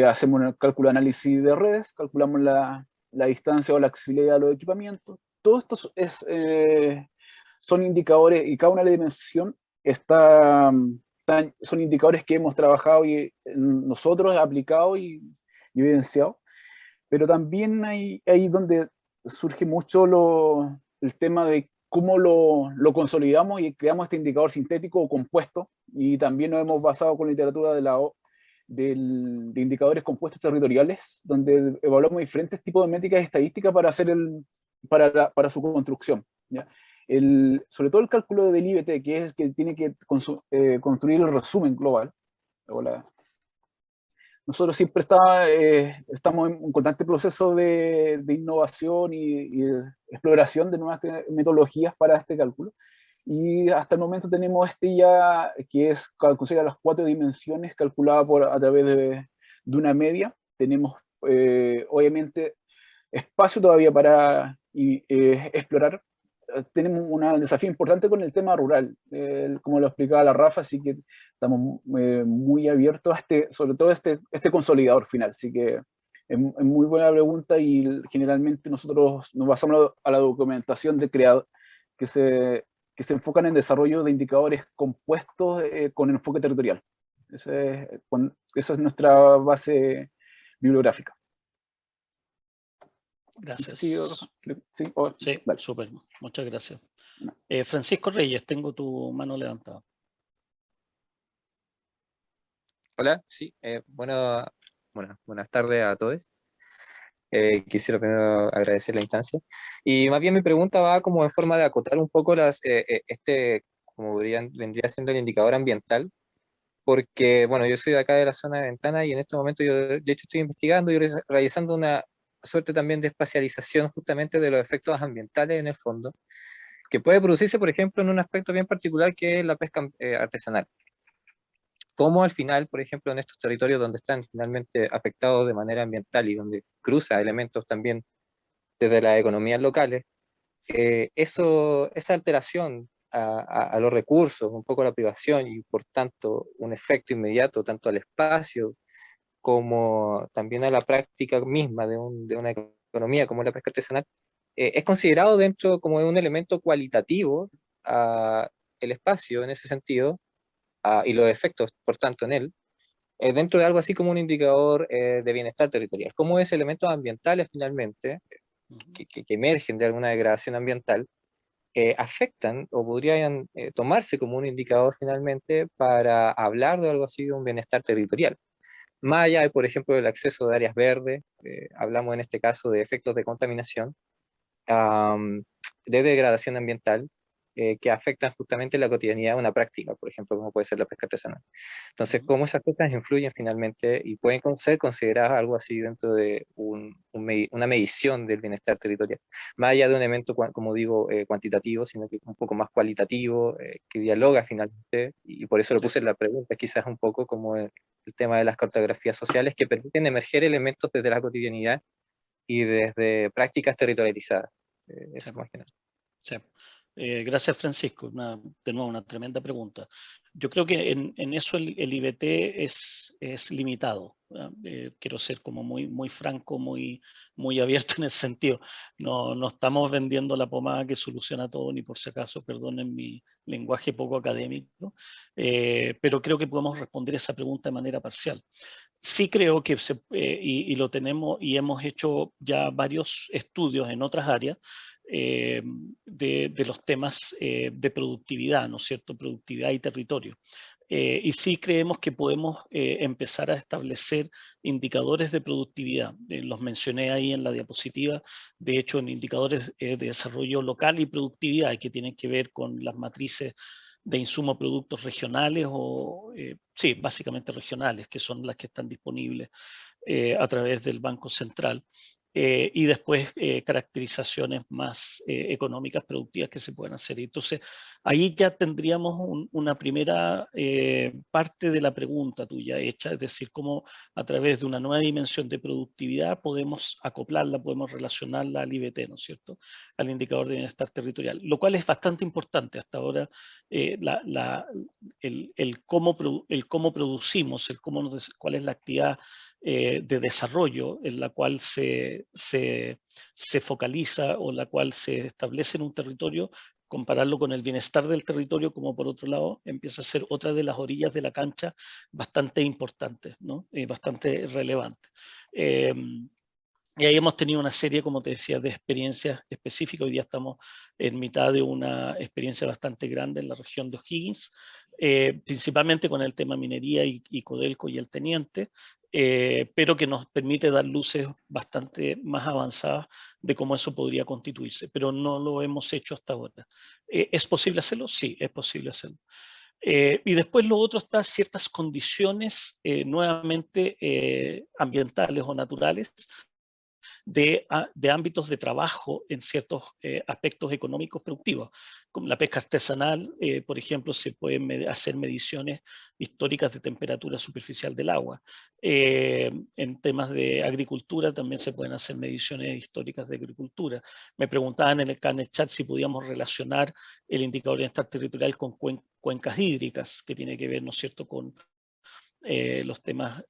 Hacemos un cálculo de análisis de redes, calculamos la distancia o la accesibilidad de los equipamientos. Todo esto son indicadores, y cada una de la dimensión son indicadores que hemos trabajado y nosotros aplicado y evidenciado. Pero también ahí donde surge mucho el tema de cómo lo consolidamos y creamos este indicador sintético o compuesto, y también nos hemos basado con literatura de indicadores compuestos territoriales, donde evaluamos diferentes tipos de métricas estadísticas para su construcción, ¿ya? Sobre todo el cálculo del IBT, que es el que tiene que construir el resumen global. Nosotros siempre estamos en un constante proceso de innovación y de exploración de nuevas metodologías para este cálculo. Y hasta el momento tenemos ya, que considera las 4 dimensiones calculadas a través de una media. Tenemos, obviamente, espacio todavía para explorar. Tenemos un desafío importante con el tema rural, como lo explicaba la Rafa, así que estamos muy abiertos a sobre todo este consolidador final. Así que es muy buena pregunta, y generalmente nosotros nos basamos a la documentación de creador que se enfocan en desarrollo de indicadores compuestos con enfoque territorial. Esa es nuestra base bibliográfica. Gracias. Sí, súper. Muchas gracias. Francisco Reyes, tengo tu mano levantada. Hola, sí. Buenas tardes a todos. Quisiera primero agradecer la instancia. Y más bien mi pregunta va como en forma de acotar un poco como vendría siendo el indicador ambiental, porque, bueno, yo soy de acá de la zona de Ventana, y en este momento yo, de hecho, estoy investigando y realizando una suerte también de espacialización justamente de los efectos ambientales en el fondo, que puede producirse, por ejemplo, en un aspecto bien particular, que es la pesca artesanal. Cómo al final, por ejemplo, en estos territorios donde están finalmente afectados de manera ambiental y donde cruza elementos también desde las economías locales, esa alteración a los recursos, un poco a la privación, y por tanto un efecto inmediato tanto al espacio como también a la práctica misma de una economía como la pesca artesanal, es considerado dentro como un elemento cualitativo a el espacio en ese sentido, y los efectos, por tanto, en él, dentro de algo así como un indicador de bienestar territorial. Cómo esos elementos ambientales finalmente, que emergen de alguna degradación ambiental, afectan o podrían tomarse como un indicador finalmente para hablar de algo así de un bienestar territorial. más allá, por ejemplo, del acceso de áreas verdes, hablamos en este caso de efectos de contaminación, de degradación ambiental, que afectan justamente la cotidianidad de una práctica, por ejemplo, como puede ser la pesca artesanal. Entonces, cómo esas cosas influyen finalmente y pueden ser consideradas algo así dentro de una medición del bienestar territorial, más allá de un elemento, como digo, cuantitativo, sino que un poco más cualitativo, que dialoga finalmente, y por eso lo puse en la pregunta, quizás un poco como el tema de las cartografías sociales, que permiten emerger elementos desde la cotidianidad y desde prácticas territorializadas. Eso más que nada. Sí. Gracias, Francisco. De nuevo, una tremenda pregunta. Yo creo que en eso el IBT es limitado. Quiero ser como muy franco, muy abierto en ese sentido. No estamos vendiendo la pomada que soluciona todo, ni por si acaso, perdonen mi lenguaje poco académico, pero creo que podemos responder esa pregunta de manera parcial. Sí creo que y lo tenemos y hemos hecho ya varios estudios en otras áreas de los temas de productividad, ¿no es cierto? Productividad y territorio. Y sí creemos que podemos empezar a establecer indicadores de productividad. Los mencioné ahí en la diapositiva, de hecho en indicadores de desarrollo local y productividad que tienen que ver con las matrices de insumo productos regionales o, sí, básicamente regionales, que son las que están disponibles a través del Banco Central. Y después caracterizaciones más económicas, productivas que se pueden hacer. Entonces, ahí ya tendríamos una primera parte de la pregunta tuya hecha, es decir, cómo a través de una nueva dimensión de productividad podemos acoplarla, podemos relacionarla al IBT, ¿no es cierto? Al indicador de bienestar territorial, lo cual es bastante importante hasta ahora, el cómo producimos, cuál es la actividad de desarrollo en la cual se focaliza o la cual se establece en un territorio, compararlo con el bienestar del territorio, como por otro lado empieza a ser otra de las orillas de la cancha bastante importante, ¿no? Bastante relevante. Y ahí hemos tenido una serie, como te decía, de experiencias específicas. Hoy día estamos en mitad de una experiencia bastante grande en la región de O'Higgins, principalmente con el tema minería y Codelco y el Teniente, pero que nos permite dar luces bastante más avanzadas de cómo eso podría constituirse, pero no lo hemos hecho hasta ahora. ¿Es posible hacerlo? Sí, es posible hacerlo. Y después lo otro está ciertas condiciones nuevamente ambientales o naturales de ámbitos de trabajo en ciertos aspectos económicos productivos. Como la pesca artesanal, por ejemplo, se pueden hacer mediciones históricas de temperatura superficial del agua. En temas de agricultura también se pueden hacer mediciones históricas de agricultura. Me preguntaban en el chat si podíamos relacionar el indicador de bienestar territorial con cuencas hídricas, que tiene que ver, ¿no es cierto?, con los temas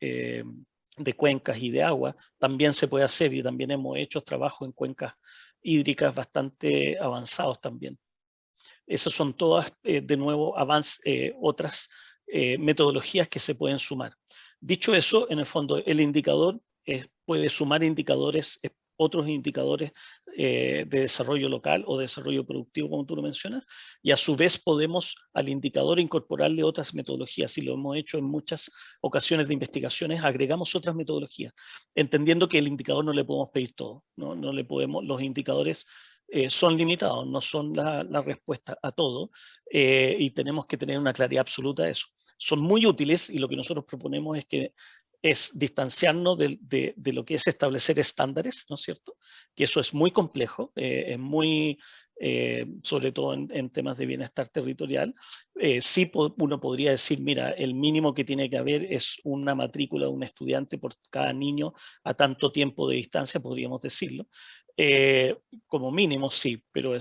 de cuencas y de agua. También se puede hacer y también hemos hecho trabajo en cuencas hídricas bastante avanzados también. Esas son todas, de nuevo, otras metodologías que se pueden sumar. Dicho eso, en el fondo, el indicador puede sumar indicadores, otros indicadores de desarrollo local o desarrollo productivo, como tú lo mencionas, y a su vez podemos al indicador incorporarle otras metodologías. Y lo hemos hecho en muchas ocasiones de investigaciones, agregamos otras metodologías, entendiendo que el indicador no le podemos pedir todo, no le podemos, los indicadores son limitados, no son la respuesta a todo, y tenemos que tener una claridad absoluta de eso. Son muy útiles y lo que nosotros proponemos es distanciarnos de lo que es establecer estándares, ¿no es cierto? Que eso es muy complejo, es muy, sobre todo en temas de bienestar territorial. Sí, uno podría decir, mira, el mínimo que tiene que haber es una matrícula de un estudiante por cada niño a tanto tiempo de distancia, podríamos decirlo. Como mínimo, sí, pero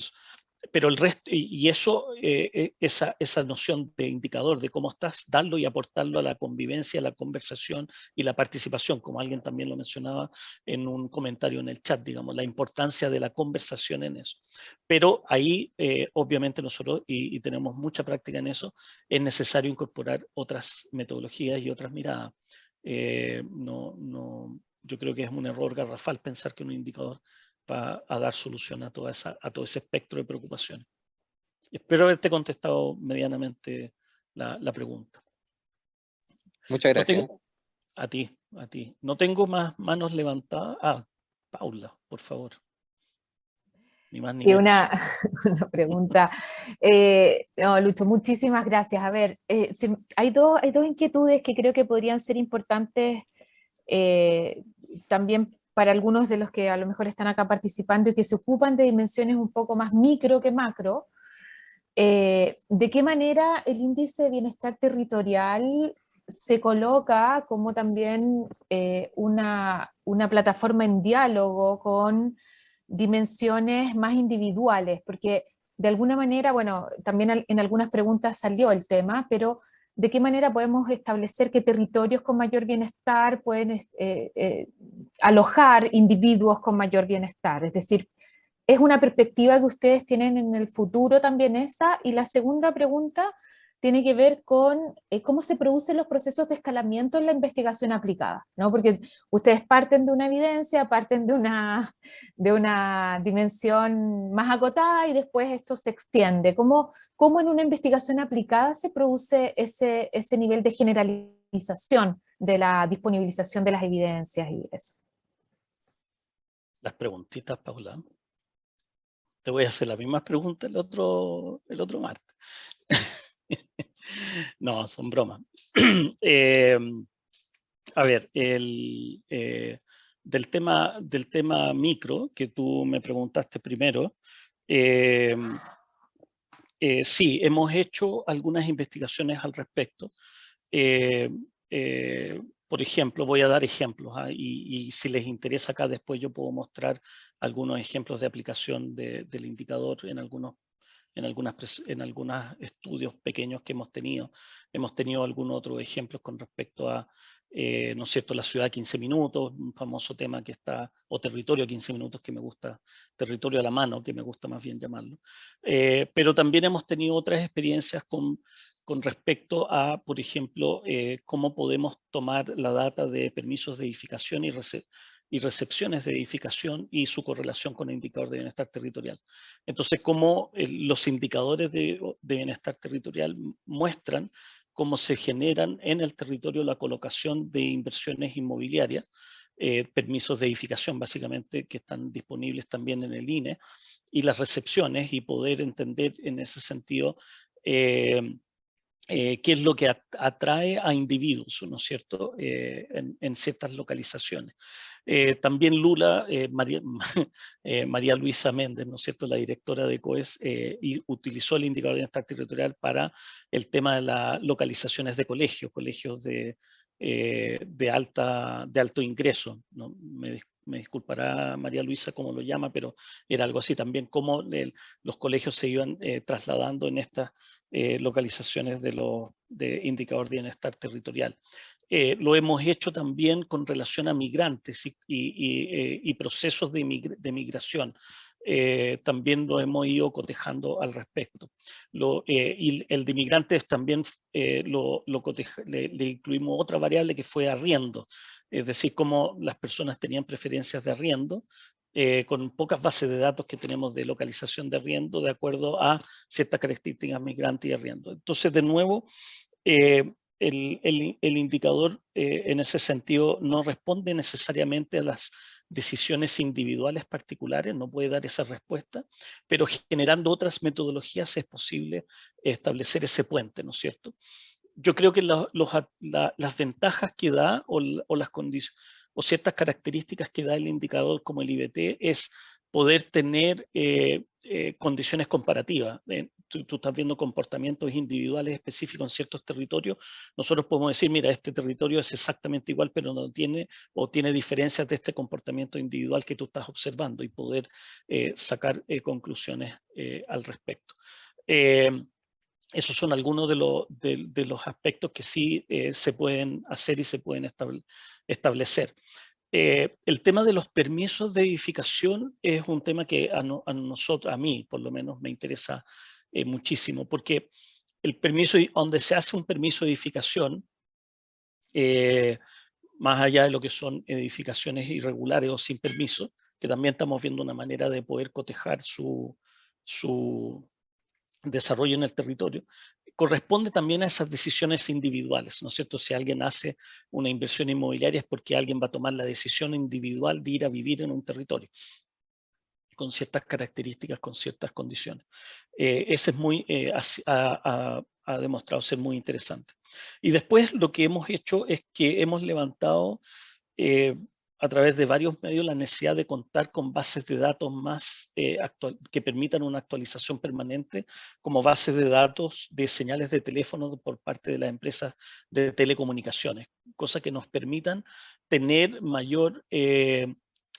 el resto, y eso, esa noción de indicador de cómo estás, darlo y aportarlo a la convivencia, a la conversación y la participación, como alguien también lo mencionaba en un comentario en el chat, digamos, la importancia de la conversación en eso. Pero ahí, obviamente nosotros, y tenemos mucha práctica en eso, es necesario incorporar otras metodologías y otras miradas. Yo creo que es un error garrafal pensar que un indicador va a dar solución a todo ese espectro de preocupaciones. Espero haberte contestado medianamente la pregunta. Muchas gracias. A ti, a ti. No tengo más manos levantadas. Ah, Paula, por favor. Ni más ni Sí, menos. una pregunta. No, Lucho, muchísimas gracias. A ver, hay dos inquietudes que creo que podrían ser importantes también para algunos de los que a lo mejor están acá participando y que se ocupan de dimensiones un poco más micro que macro. ¿De qué manera el índice de bienestar territorial se coloca como también una plataforma en diálogo con dimensiones más individuales? Porque de alguna manera, bueno, también en algunas preguntas salió el tema, pero ¿de qué manera podemos establecer que territorios con mayor bienestar pueden alojar individuos con mayor bienestar? Es decir, ¿es una perspectiva que ustedes tienen en el futuro también esa? Y la segunda pregunta tiene que ver con cómo se producen los procesos de escalamiento en la investigación aplicada, ¿no? Porque ustedes parten de una evidencia, parten de una dimensión más acotada y después esto se extiende. ¿Cómo en una investigación aplicada se produce ese nivel de generalización de la disponibilización de las evidencias y eso? Las preguntitas, Paula. Te voy a hacer la misma pregunta el otro martes. No, son bromas. A ver, del tema micro que tú me preguntaste primero, sí, hemos hecho algunas investigaciones al respecto. Por ejemplo, voy a dar ejemplos, y si les interesa acá después yo puedo mostrar algunos ejemplos de aplicación del indicador en algunos estudios pequeños que hemos tenido. Hemos tenido algunos otros ejemplos con respecto a, ¿no es cierto?, la ciudad 15 minutos, un famoso tema que está, o territorio 15 minutos, que me gusta, territorio a la mano, que me gusta más bien llamarlo. Pero también hemos tenido otras experiencias con respecto a, por ejemplo, cómo podemos tomar la data de permisos de edificación y recepciones de edificación y su correlación con el indicador de bienestar territorial. Entonces, cómo los indicadores de bienestar territorial muestran cómo se generan en el territorio la colocación de inversiones inmobiliarias, permisos de edificación básicamente que están disponibles también en el INE, y las recepciones, y poder entender en ese sentido qué es lo que atrae a individuos, ¿no es cierto?, en ciertas localizaciones. También Lula, María Luisa Méndez, ¿no es cierto?, la directora de COES, y utilizó el indicador de bienestar territorial para el tema de las localizaciones de colegios de alto ingreso, ¿no? Me disculpará María Luisa cómo lo llama, pero era algo así también, cómo los colegios se iban trasladando en estas localizaciones de indicador de bienestar territorial. Lo hemos hecho también con relación a migrantes y procesos de migración. También lo hemos ido cotejando al respecto. Y el de migrantes también le incluimos otra variable que fue arriendo, es decir, cómo las personas tenían preferencias de arriendo, con pocas bases de datos que tenemos de localización de arriendo de acuerdo a ciertas características migrantes y arriendo. Entonces, de nuevo, el indicador en ese sentido no responde necesariamente a las decisiones individuales particulares, no puede dar esa respuesta, pero generando otras metodologías es posible establecer ese puente, ¿no es cierto? Yo creo que las ventajas que da o las condiciones o ciertas características que da el indicador como el IBT es poder tener condiciones comparativas. Tú estás viendo comportamientos individuales específicos en ciertos territorios. Nosotros podemos decir, mira, este territorio es exactamente igual, pero no tiene o tiene diferencias de este comportamiento individual que tú estás observando y poder sacar conclusiones al respecto. Esos son algunos de los aspectos que sí se pueden hacer y se pueden establecer. El tema de los permisos de edificación es un tema que a mí por lo menos me interesa muchísimo, porque el permiso, donde se hace un permiso de edificación, más allá de lo que son edificaciones irregulares o sin permiso, que también estamos viendo una manera de poder cotejar su desarrollo en el territorio, corresponde también a esas decisiones individuales, ¿no es cierto? Si alguien hace una inversión inmobiliaria es porque alguien va a tomar la decisión individual de ir a vivir en un territorio con ciertas características, con ciertas condiciones. Ese es muy, ha demostrado ser muy interesante. Y después lo que hemos hecho es que hemos levantado a través de varios medios la necesidad de contar con bases de datos más que permitan una actualización permanente, como bases de datos de señales de teléfono por parte de las empresas de telecomunicaciones, cosa que nos permitan tener mayor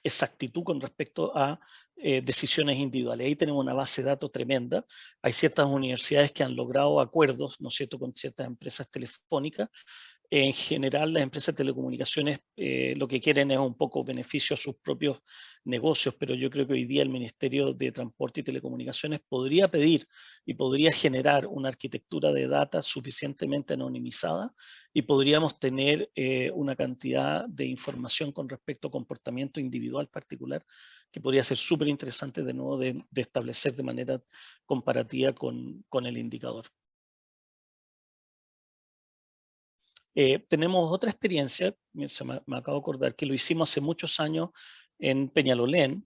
exactitud con respecto a decisiones individuales. Ahí tenemos una base de datos tremenda. Hay ciertas universidades que han logrado acuerdos, ¿no es cierto?, con ciertas empresas telefónicas. En general, las empresas de telecomunicaciones lo que quieren es un poco beneficio a sus propios negocios, pero yo creo que hoy día el Ministerio de Transporte y Telecomunicaciones podría pedir y podría generar una arquitectura de data suficientemente anonimizada y podríamos tener una cantidad de información con respecto a comportamiento individual particular que podría ser súper interesante de nuevo de establecer de manera comparativa con el indicador. Tenemos otra experiencia, me acabo de acordar, que lo hicimos hace muchos años en Peñalolén,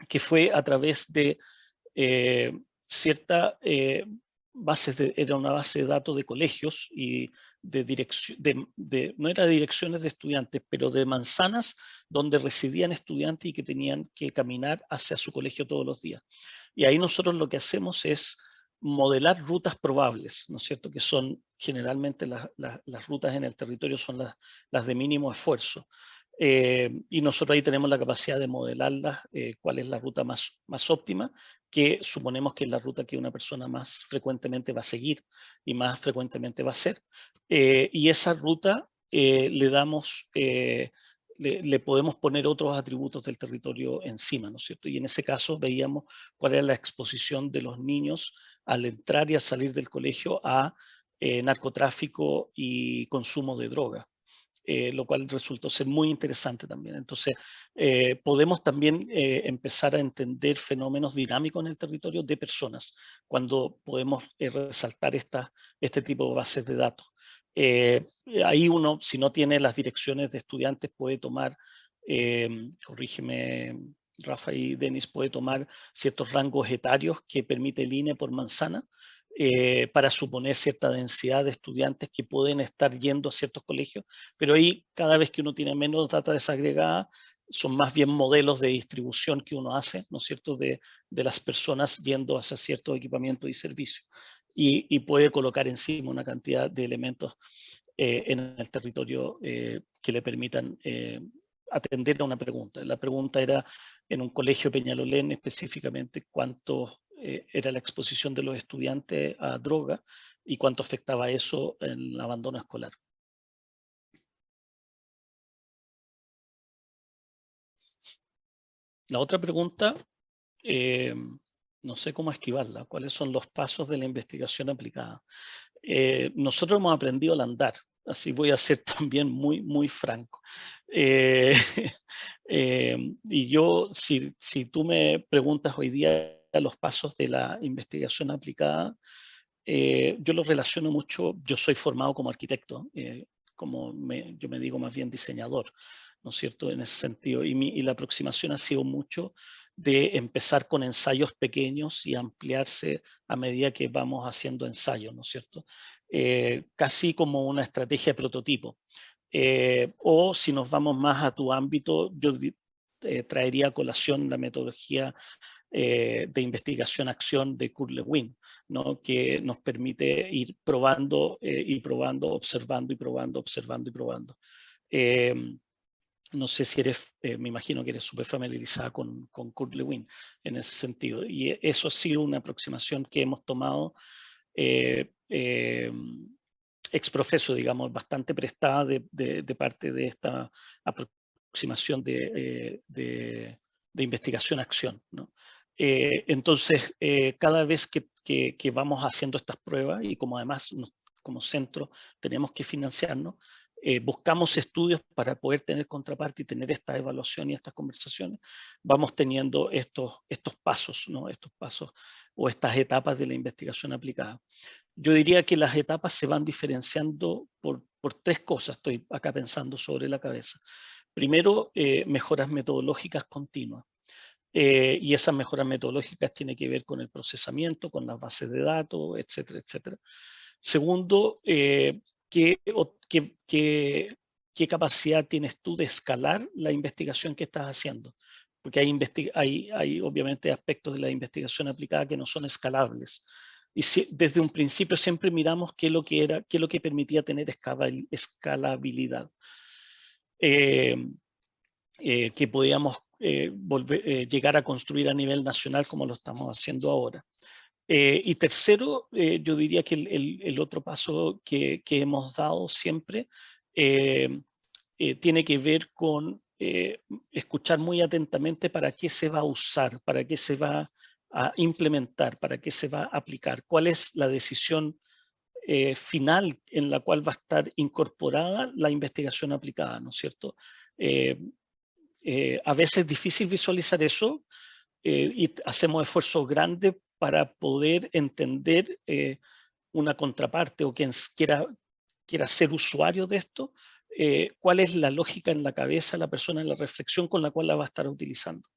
que fue a través de cierta era una base de datos de colegios y de dirección, no era direcciones de estudiantes, pero de manzanas donde residían estudiantes y que tenían que caminar hacia su colegio todos los días. Y ahí nosotros lo que hacemos es modelar rutas probables, ¿no es cierto? Que son generalmente las rutas en el territorio son las de mínimo esfuerzo. Y nosotros ahí tenemos la capacidad de modelarlas, cuál es la ruta más óptima, que suponemos que es la ruta que una persona más frecuentemente va a seguir y más frecuentemente va a hacer. Y esa ruta le damos... le podemos poner otros atributos del territorio encima, ¿no es cierto? Y en ese caso veíamos cuál era la exposición de los niños al entrar y al salir del colegio a narcotráfico y consumo de droga. Lo cual resultó ser muy interesante también. Entonces, podemos también empezar a entender fenómenos dinámicos en el territorio de personas cuando podemos resaltar este tipo de bases de datos. Ahí uno, si no tiene las direcciones de estudiantes, puede tomar, corrígeme Rafa y Denis, puede tomar ciertos rangos etarios que permite el INE por manzana, para suponer cierta densidad de estudiantes que pueden estar yendo a ciertos colegios, pero ahí cada vez que uno tiene menos data desagregada, son más bien modelos de distribución que uno hace, ¿no es cierto?, de las personas yendo hacia ciertos equipamientos y servicios. Y puede colocar encima una cantidad de elementos en el territorio que le permitan atender a una pregunta. La pregunta era, en un colegio Peñalolén específicamente, cuánto era la exposición de los estudiantes a droga y cuánto afectaba eso en el abandono escolar. La otra pregunta, no sé cómo esquivarla. ¿Cuáles son los pasos de la investigación aplicada? Nosotros hemos aprendido al andar, así voy a ser también muy franco. Y yo, si tú me preguntas hoy día los pasos de la investigación aplicada, yo lo relaciono mucho, yo soy formado como arquitecto, yo me digo más bien diseñador, ¿no es cierto?, en ese sentido. Y la aproximación ha sido mucho de empezar con ensayos pequeños y ampliarse a medida que vamos haciendo ensayos, ¿no es cierto? Casi como una estrategia de prototipo. O si nos vamos más a tu ámbito, yo traería a colación la metodología de investigación-acción de Kurt Lewin, ¿no?, que nos permite ir probando y probando, observando y probando, observando y probando. No sé si eres, me imagino que eres súper familiarizada con Kurt Lewin en ese sentido. Y eso ha sido una aproximación que hemos tomado ex profeso, digamos, bastante prestada de parte de esta aproximación de investigación-acción, ¿no? Entonces, cada vez que vamos haciendo estas pruebas y como además como centro tenemos que financiarnos, buscamos estudios para poder tener contraparte y tener esta evaluación y estas conversaciones, vamos teniendo estos pasos, ¿no?, estos pasos o estas etapas de la investigación aplicada. Yo diría que las etapas se van diferenciando por tres cosas, estoy acá pensando sobre la cabeza. Primero, mejoras metodológicas continuas. Y esas mejoras metodológicas tienen que ver con el procesamiento, con las bases de datos, etcétera, etcétera. Segundo, ¿qué capacidad tienes tú de escalar la investigación que estás haciendo? Porque hay obviamente aspectos de la investigación aplicada que no son escalables. Y desde un principio siempre miramos qué es lo que permitía tener escalabilidad. Que podíamos llegar a construir a nivel nacional como lo estamos haciendo ahora. Y tercero, yo diría que el otro paso que hemos dado siempre tiene que ver con escuchar muy atentamente para qué se va a usar, para qué se va a implementar, para qué se va a aplicar, cuál es la decisión final en la cual va a estar incorporada la investigación aplicada, ¿no es cierto? A veces es difícil visualizar eso y hacemos esfuerzos grandes para poder entender una contraparte o quien quiera ser usuario de esto, cuál es la lógica en la cabeza de la persona, en la reflexión con la cual la va a estar utilizando.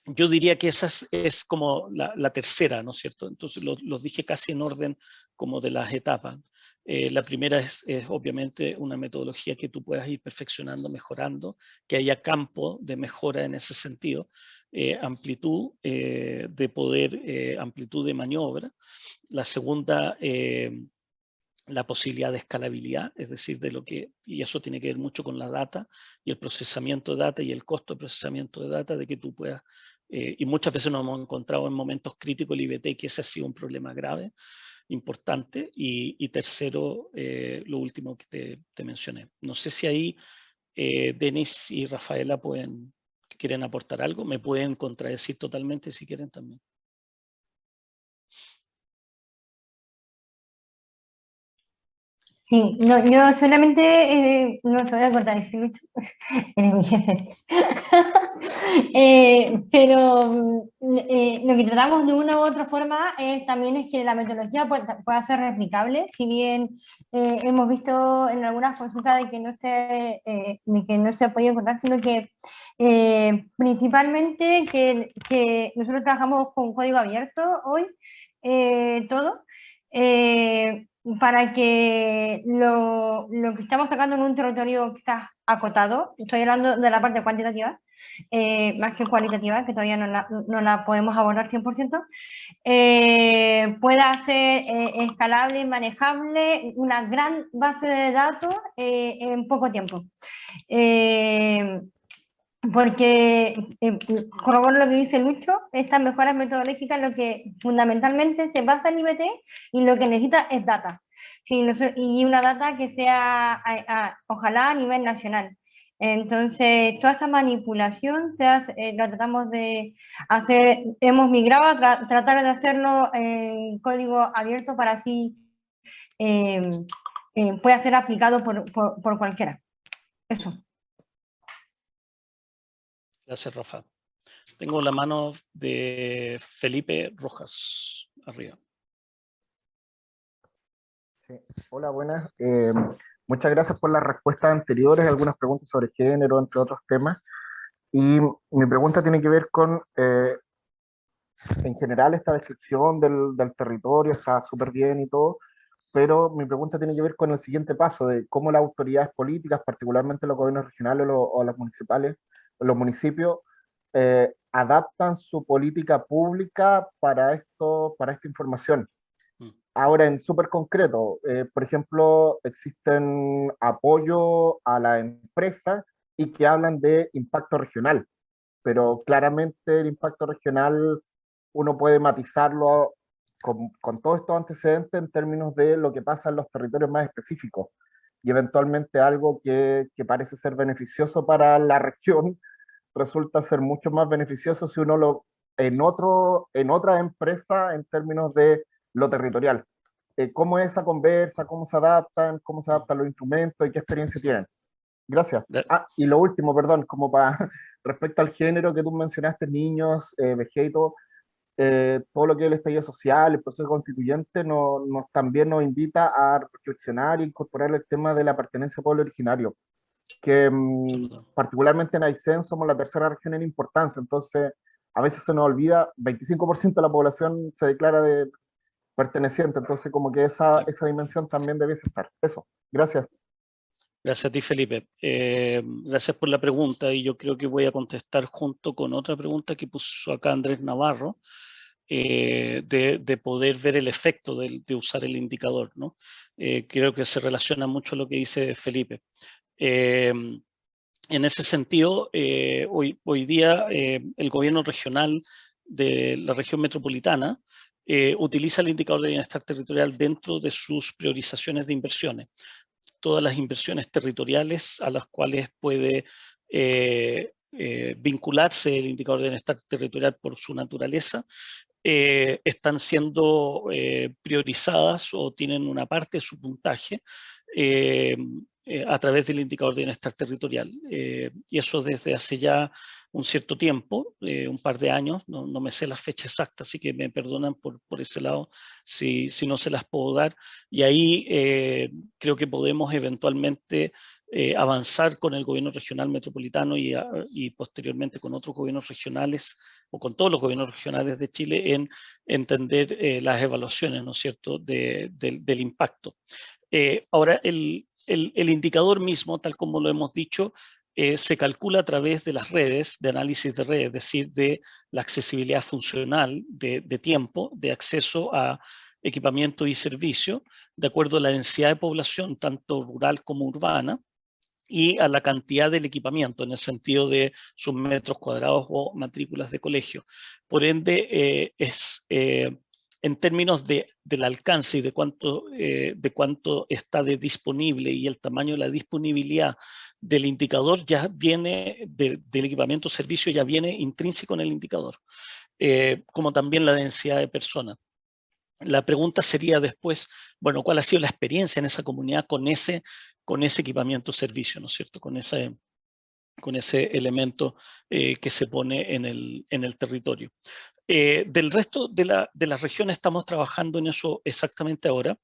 Yo diría que esa es como la tercera, ¿no es cierto? Entonces los dije casi en orden como de las etapas. La primera es obviamente una metodología que tú puedas ir perfeccionando, mejorando, que haya campo de mejora en ese sentido, amplitud de poder, amplitud de maniobra. La segunda, la posibilidad de escalabilidad, es decir, y eso tiene que ver mucho con la data y el procesamiento de data y el costo de procesamiento de data, de que tú puedas, y muchas veces nos hemos encontrado en momentos críticos el IBT, que ese ha sido un problema grave, importante, y tercero, lo último que te mencioné. No sé si ahí Denis y Rafaela quieren aportar algo, me pueden contradecir totalmente si quieren también. Sí, no, yo solamente no te voy a contradecir mucho, eres mi jefe. Pero lo que tratamos de una u otra forma también es que la metodología pueda ser replicable, si bien hemos visto en algunas consultas de que no se ha podido encontrar, sino que principalmente que nosotros trabajamos con código abierto hoy, todo. Para que lo que estamos sacando en un territorio quizás acotado, estoy hablando de la parte cuantitativa, más que cualitativa, que todavía no la podemos abordar 100%, pueda ser escalable y manejable, una gran base de datos en poco tiempo. Porque, corroboro lo que dice Lucho, estas mejoras metodológicas lo que fundamentalmente se basa en IBT y lo que necesita es data. Sí, y una data que sea, ojalá a nivel nacional. Entonces, toda esa manipulación la tratamos de hacer, hemos migrado a tratar de hacerlo en código abierto para así pueda ser aplicado por cualquiera. Eso. Gracias, Rafa. Tengo la mano de Felipe Rojas, arriba. Sí. Hola, buenas. Muchas gracias por las respuestas anteriores, algunas preguntas sobre género, entre otros temas. Y mi pregunta tiene que ver con, en general, esta descripción del territorio está súper bien y todo, pero mi pregunta tiene que ver con el siguiente paso, de cómo las autoridades políticas, particularmente los gobiernos regionales o las municipales, los municipios, adaptan su política pública para esta información. Ahora, en súper concreto, por ejemplo, existen apoyo a la empresa y que hablan de impacto regional, pero claramente el impacto regional uno puede matizarlo con todos estos antecedentes en términos de lo que pasa en los territorios más específicos y eventualmente algo que parece ser beneficioso para la región resulta ser mucho más beneficioso si uno en otra empresa en términos de lo territorial. ¿Cómo es esa conversa? ¿Cómo se adaptan? ¿Cómo se adaptan los instrumentos? ¿Y qué experiencia tienen? Gracias. Y lo último, perdón, como para respecto al género que tú mencionaste, niños, vejez y todo, todo lo que es el estallido social, el proceso constituyente, también nos invita a reflexionar e incorporar el tema de la pertenencia al pueblo originario, que particularmente en Aysén somos la tercera región en importancia, entonces a veces se nos olvida, 25% de la población se declara perteneciente, entonces como que esa dimensión también debiese estar. Eso, gracias. Gracias a ti, Felipe. Gracias por la pregunta, y yo creo que voy a contestar junto con otra pregunta que puso acá Andrés Navarro, de poder ver el efecto de usar el indicador, ¿no? Creo que se relaciona mucho a lo que dice Felipe. En ese sentido, hoy día el gobierno regional de la región metropolitana utiliza el indicador de bienestar territorial dentro de sus priorizaciones de inversiones. Todas las inversiones territoriales a las cuales puede vincularse el indicador de bienestar territorial por su naturaleza, están siendo priorizadas o tienen una parte de su puntaje a través del indicador de bienestar territorial. Y eso desde hace ya un cierto tiempo, un par de años, no me sé la fecha exacta, así que me perdonan por ese lado si no se las puedo dar. Y ahí creo que podemos eventualmente avanzar con el gobierno regional metropolitano y posteriormente con otros gobiernos regionales o con todos los gobiernos regionales de Chile en entender las evaluaciones, ¿no es cierto?, del impacto. Ahora, el indicador mismo, tal como lo hemos dicho, se calcula a través de las redes, de análisis de redes, es decir, de la accesibilidad funcional de tiempo, de acceso a equipamiento y servicio, de acuerdo a la densidad de población, tanto rural como urbana, y a la cantidad del equipamiento, en el sentido de sus metros cuadrados o matrículas de colegio. Por ende, en términos del alcance y de cuánto está disponible y el tamaño de la disponibilidad del indicador, ya viene del equipamiento servicio, ya viene intrínseco en el indicador, como también la densidad de personas. La pregunta sería después, bueno, ¿cuál ha sido la experiencia en esa comunidad con ese equipamiento servicio, ¿no es cierto? Con ese elemento que se pone en el territorio. Del resto de las regiones estamos trabajando en eso exactamente ahora,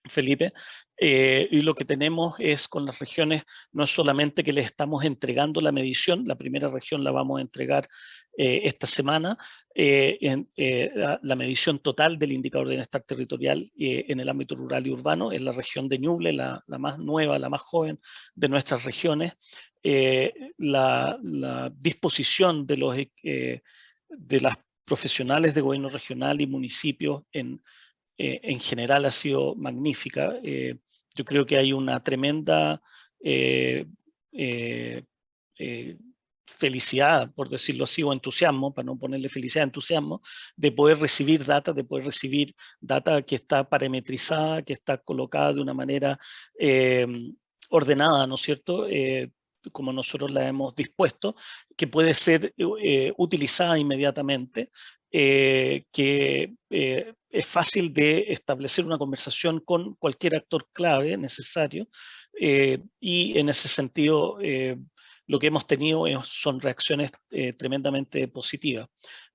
Felipe, y lo que tenemos es con las regiones, no es solamente que les estamos entregando la medición, la primera región la vamos a entregar esta semana, la medición total del indicador de bienestar territorial en el ámbito rural y urbano, en la región de Ñuble, la más nueva, la más joven de nuestras regiones, la disposición de las profesionales de gobierno regional y municipios en general ha sido magnífica. Yo creo que hay una tremenda felicidad, por decirlo así, o entusiasmo, para no ponerle felicidad, entusiasmo, de poder recibir data que está parametrizada, que está colocada de una manera ordenada, ¿no es cierto?, como nosotros la hemos dispuesto, que puede ser utilizada inmediatamente, que es fácil de establecer una conversación con cualquier actor clave necesario, y en ese sentido lo que hemos tenido son reacciones tremendamente positivas.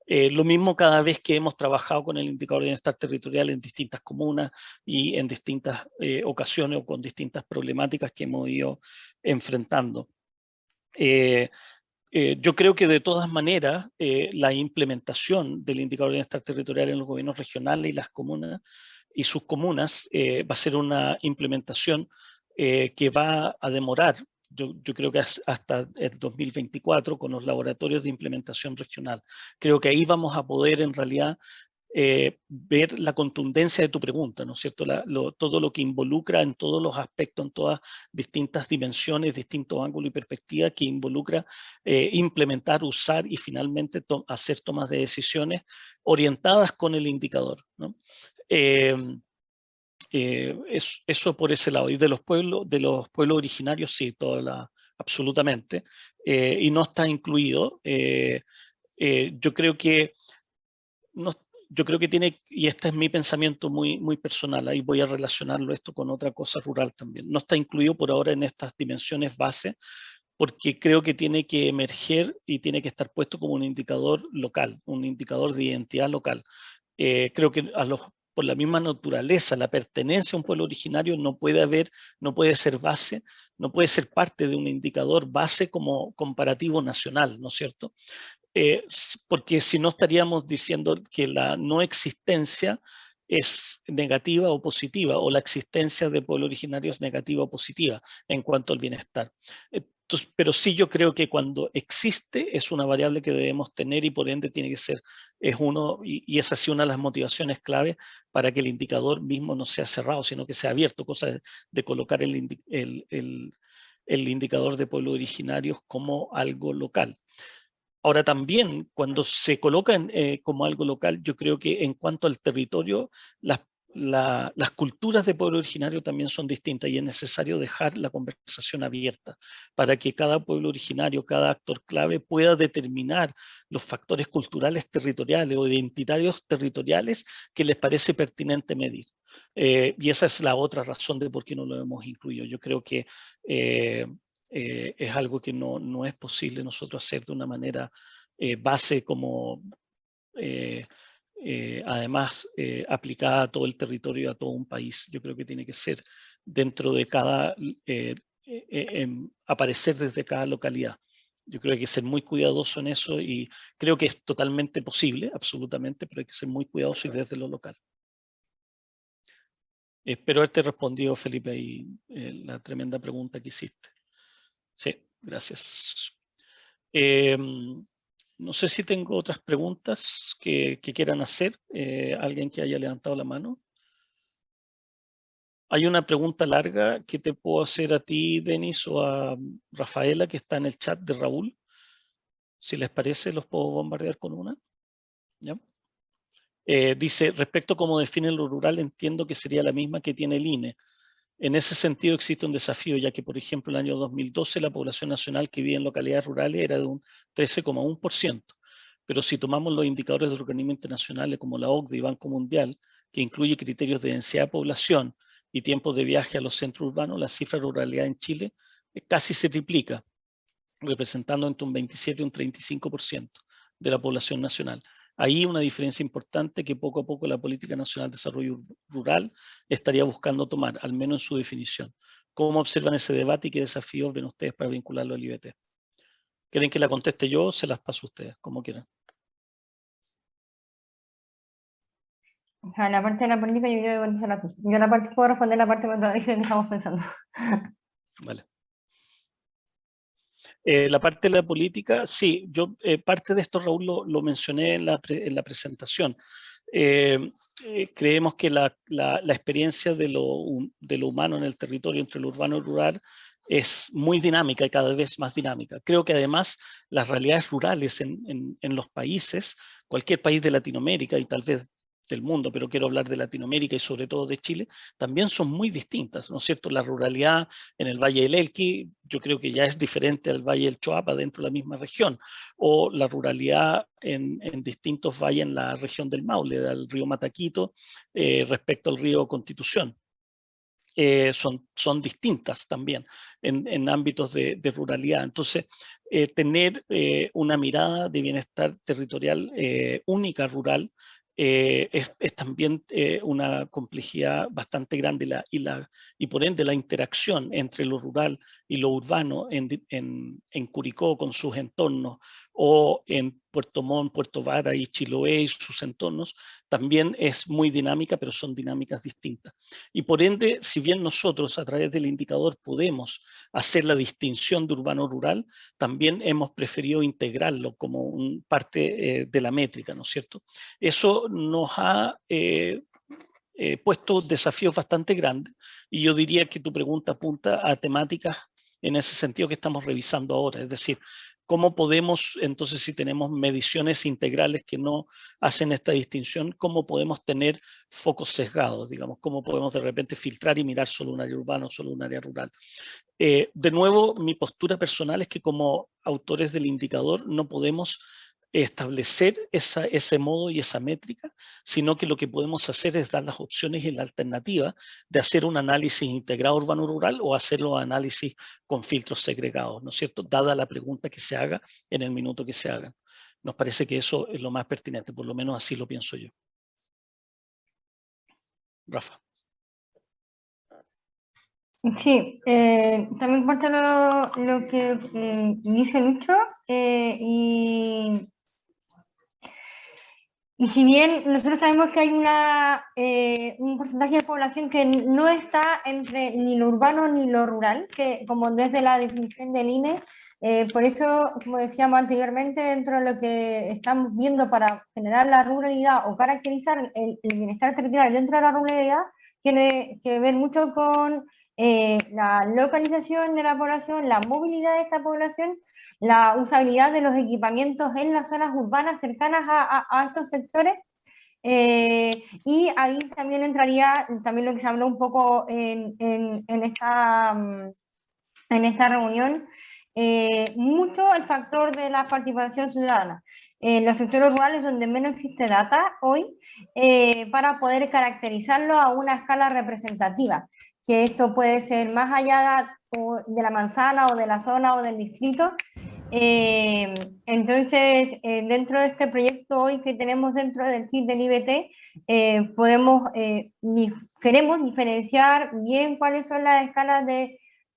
Lo mismo cada vez que hemos trabajado con el indicador de bienestar territorial en distintas comunas y en distintas ocasiones o con distintas problemáticas que hemos ido enfrentando. Yo creo que de todas maneras la implementación del indicador de bienestar territorial en los gobiernos regionales y las comunas y sus comunas va a ser una implementación que va a demorar, yo creo que hasta el 2024 con los laboratorios de implementación regional. Creo que ahí vamos a poder en realidad ver la contundencia de tu pregunta, ¿no es cierto? Todo lo que involucra en todos los aspectos, en todas distintas dimensiones, distintos ángulos y perspectivas que involucra implementar, usar y finalmente hacer tomas de decisiones orientadas con el indicador, ¿no? Eso por ese lado. Y de los pueblos originarios, sí, absolutamente. Y no está incluido. Yo creo que tiene, y este es mi pensamiento muy personal, ahí voy a relacionarlo esto con otra cosa rural también, no está incluido por ahora en estas dimensiones base, porque creo que tiene que emerger y tiene que estar puesto como un indicador local, un indicador de identidad local. Creo que por la misma naturaleza, la pertenencia a un pueblo originario no puede ser base, no puede ser parte de un indicador base como comparativo nacional, ¿no es cierto? Porque si no estaríamos diciendo que la no existencia es negativa o positiva, o la existencia de pueblo originario es negativa o positiva en cuanto al bienestar. Entonces, pero sí, yo creo que cuando existe es una variable que debemos tener y por ende tiene que ser, es uno, y esa ha sido una de las motivaciones clave para que el indicador mismo no sea cerrado, sino que sea abierto, cosa de colocar el indicador de pueblos originarios como algo local. Ahora también, cuando se coloca como algo local, yo creo que en cuanto al territorio, las culturas de pueblo originario también son distintas y es necesario dejar la conversación abierta para que cada pueblo originario, cada actor clave pueda determinar los factores culturales territoriales o identitarios territoriales que les parece pertinente medir. Y esa es la otra razón de por qué no lo hemos incluido. Yo creo que es algo que no es posible nosotros hacer de una manera base como además aplicada a todo el territorio, a todo un país. Yo creo que tiene que ser dentro de cada, aparecer desde cada localidad. Yo creo que hay que ser muy cuidadoso en eso y creo que es totalmente posible, absolutamente, pero hay que ser muy cuidadoso y desde lo local. Espero haberte respondido, Felipe, y la tremenda pregunta que hiciste. Sí, gracias. No sé si tengo otras preguntas que quieran hacer. ¿Alguien que haya levantado la mano? Hay una pregunta larga que te puedo hacer a ti, Denis, o a Rafaela, que está en el chat de Raúl. Si les parece, los puedo bombardear con una. ¿Ya? Dice, respecto a cómo define lo rural, entiendo que sería la misma que tiene el INE. En ese sentido existe un desafío, ya que, por ejemplo, en el año 2012 la población nacional que vive en localidades rurales era de un 13,1%. Pero si tomamos los indicadores de organismos internacionales como la OCDE y Banco Mundial, que incluye criterios de densidad de población y tiempos de viaje a los centros urbanos, la cifra de ruralidad en Chile casi se triplica, representando entre un 27 y un 35% de la población nacional. Ahí una diferencia importante que poco a poco la Política Nacional de Desarrollo Rural estaría buscando tomar, al menos en su definición. ¿Cómo observan ese debate y qué desafíos ven ustedes para vincularlo al IBT? ¿Quieren que la conteste yo o se las paso a ustedes? Como quieran. O sea, la parte de la política yo creo que yo la parte puedo responder la parte que estamos pensando. Vale. La parte de la política, sí, yo parte de esto, Raúl, lo mencioné en la presentación. Creemos que la experiencia de lo humano en el territorio entre lo urbano y rural es muy dinámica y cada vez más dinámica. Creo que además las realidades rurales en los países, cualquier país de Latinoamérica y tal vez del mundo, pero quiero hablar de Latinoamérica y sobre todo de Chile, también son muy distintas, ¿no es cierto? La ruralidad en el Valle del Elqui, yo creo que ya es diferente al Valle del Choapa dentro de la misma región, o la ruralidad en distintos valles en la región del Maule, del río Mataquito, respecto al río Constitución. Son distintas también en ámbitos de ruralidad. Entonces, tener una mirada de bienestar territorial única rural es también una complejidad bastante grande y por ende la interacción entre lo rural y lo urbano en Curicó con sus entornos o en Puerto Montt, Puerto Vara y Chiloé y sus entornos también es muy dinámica, pero son dinámicas distintas. Y por ende, si bien nosotros a través del indicador podemos hacer la distinción de urbano-rural, también hemos preferido integrarlo como parte de la métrica, ¿no es cierto? Eso nos ha puesto desafíos bastante grandes y yo diría que tu pregunta apunta a temáticas en ese sentido que estamos revisando ahora, es decir, ¿cómo podemos, entonces, si tenemos mediciones integrales que no hacen esta distinción, cómo podemos tener focos sesgados, digamos? ¿Cómo podemos de repente filtrar y mirar solo un área urbana o solo un área rural? De nuevo, mi postura personal es que como autores del indicador no podemos establecer ese modo y esa métrica, sino que lo que podemos hacer es dar las opciones y la alternativa de hacer un análisis integrado urbano-rural o hacer los análisis con filtros segregados, ¿no es cierto? Dada la pregunta que se haga en el minuto que se haga. Nos parece que eso es lo más pertinente, por lo menos así lo pienso yo. Rafa. Sí, también comparto lo que dice Lucho, y si bien nosotros sabemos que hay un porcentaje de población que no está entre ni lo urbano ni lo rural, que como desde la definición del INE, por eso, como decíamos anteriormente, dentro de lo que estamos viendo para generar la ruralidad o caracterizar el bienestar territorial dentro de la ruralidad, tiene que ver mucho con la localización de la población, la movilidad de esta población, la usabilidad de los equipamientos en las zonas urbanas cercanas a estos sectores, y ahí también entraría también lo que se habló un poco en esta reunión, mucho el factor de la participación ciudadana. En los sectores rurales donde menos existe data hoy, para poder caracterizarlo a una escala representativa, que esto puede ser más allá de la manzana o de la zona o del distrito. Entonces, dentro de este proyecto hoy que tenemos dentro del CIT del IBT, queremos diferenciar bien cuáles son las escalas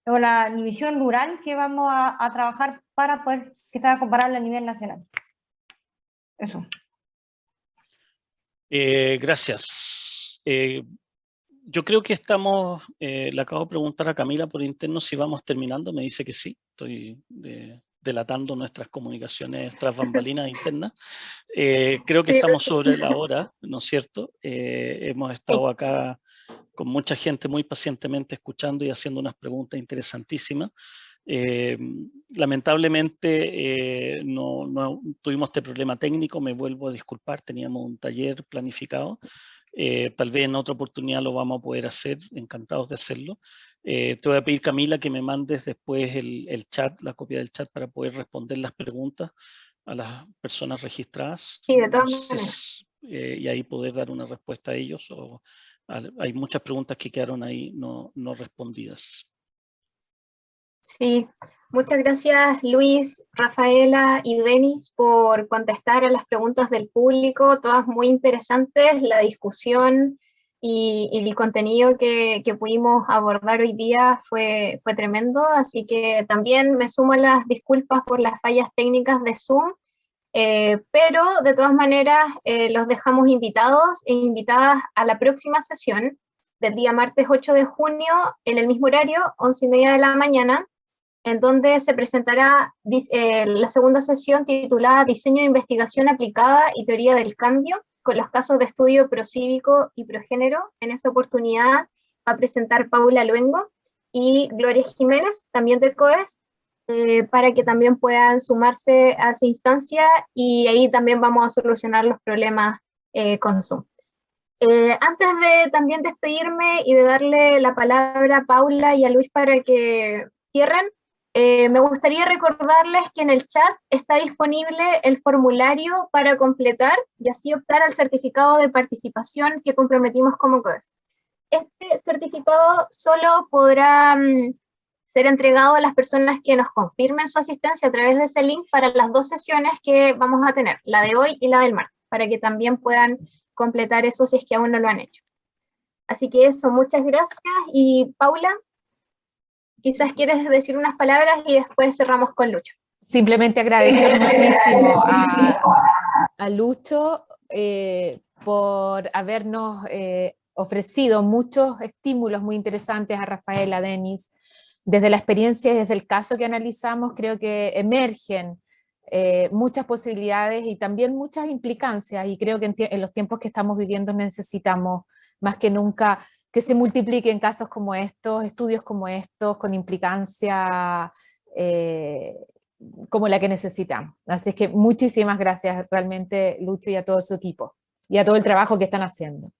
o la división rural que vamos a trabajar para poder que sea comparable a nivel nacional. Eso. Gracias. Yo creo que estamos, le acabo de preguntar a Camila por interno si vamos terminando, me dice que sí, estoy delatando nuestras comunicaciones tras bambalinas internas. Creo que estamos sobre la hora, ¿no es cierto? Hemos estado acá con mucha gente muy pacientemente escuchando y haciendo unas preguntas interesantísimas. Lamentablemente no tuvimos este problema técnico, me vuelvo a disculpar, teníamos un taller planificado. Tal vez en otra oportunidad lo vamos a poder hacer, encantados de hacerlo. Te voy a pedir, Camila, que me mandes después el chat, la copia del chat para poder responder las preguntas a las personas registradas. Sí, de todas maneras. Y ahí poder dar una respuesta a ellos. Hay muchas preguntas que quedaron ahí no respondidas. Sí, muchas gracias Luis, Rafaela y Denis por contestar a las preguntas del público, todas muy interesantes, la discusión y el contenido que pudimos abordar hoy día fue tremendo, así que también me sumo a las disculpas por las fallas técnicas de Zoom, pero de todas maneras los dejamos invitados e invitadas a la próxima sesión del día martes 8 de junio en el mismo horario, 11:30 de la mañana, en donde se presentará la segunda sesión titulada Diseño de Investigación Aplicada y Teoría del Cambio, con los casos de estudio procívico y progénero. En esta oportunidad va a presentar Paula Luengo y Gloria Jiménez, también de COES, para que también puedan sumarse a esa instancia, y ahí también vamos a solucionar los problemas con Zoom. Antes de también despedirme y de darle la palabra a Paula y a Luis para que cierren, me gustaría recordarles que en el chat está disponible el formulario para completar y así optar al certificado de participación que comprometimos como COES. Este certificado solo podrá ser entregado a las personas que nos confirmen su asistencia a través de ese link para las 2 sesiones que vamos a tener, la de hoy y la del martes, para que también puedan completar eso si es que aún no lo han hecho. Así que eso, muchas gracias. Y Paula, quizás quieres decir unas palabras y después cerramos con Lucho. Simplemente agradecer muchísimo a Lucho por habernos ofrecido muchos estímulos muy interesantes, a Rafael, a Denis. Desde la experiencia y desde el caso que analizamos, creo que emergen muchas posibilidades y también muchas implicancias, y creo que en los tiempos que estamos viviendo necesitamos más que nunca que se multipliquen casos como estos, estudios como estos, con implicancia como la que necesitamos. Así es que muchísimas gracias realmente, Lucho, y a todo su equipo, y a todo el trabajo que están haciendo.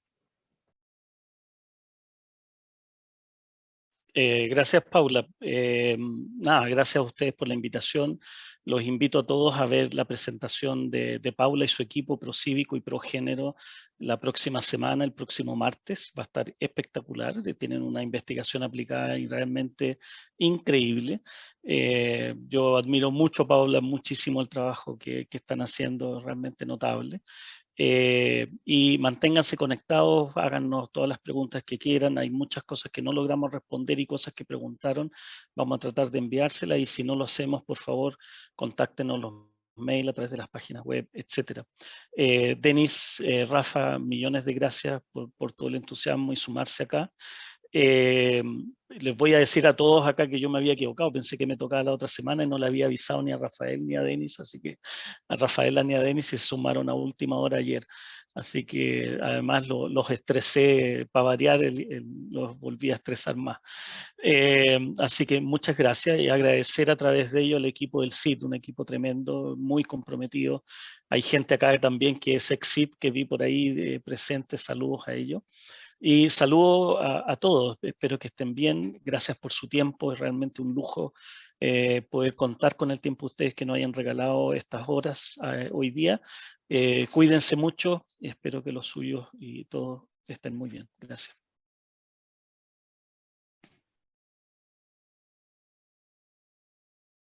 Gracias, Paula. Nada, gracias a ustedes por la invitación. Los invito a todos a ver la presentación de Paula y su equipo Procívico y Progénero la próxima semana, el próximo martes. Va a estar espectacular. Tienen una investigación aplicada y realmente increíble. Yo admiro mucho, Paula, muchísimo el trabajo que están haciendo, realmente notable. Y manténganse conectados, háganos todas las preguntas que quieran. Hay muchas cosas que no logramos responder y cosas que preguntaron. Vamos a tratar de enviárselas y si no lo hacemos, por favor, contáctenos los mail a través de las páginas web, etcétera. Denis, Rafa, millones de gracias por todo el entusiasmo y sumarse acá. Les voy a decir a todos acá que yo me había equivocado, pensé que me tocaba la otra semana y no le había avisado ni a Rafael ni a Denis, así que a Rafaela ni a Denis se sumaron a última hora ayer, así que además los estresé para variar, los volví a estresar más. Así que muchas gracias y agradecer a través de ello al equipo del CID, un equipo tremendo, muy comprometido. Hay gente acá también que es ex-CID, que vi por ahí presente, saludos a ellos. Y saludo a todos, espero que estén bien, gracias por su tiempo, es realmente un lujo poder contar con el tiempo de ustedes que nos hayan regalado estas horas hoy día. Cuídense mucho y espero que los suyos y todos estén muy bien. Gracias.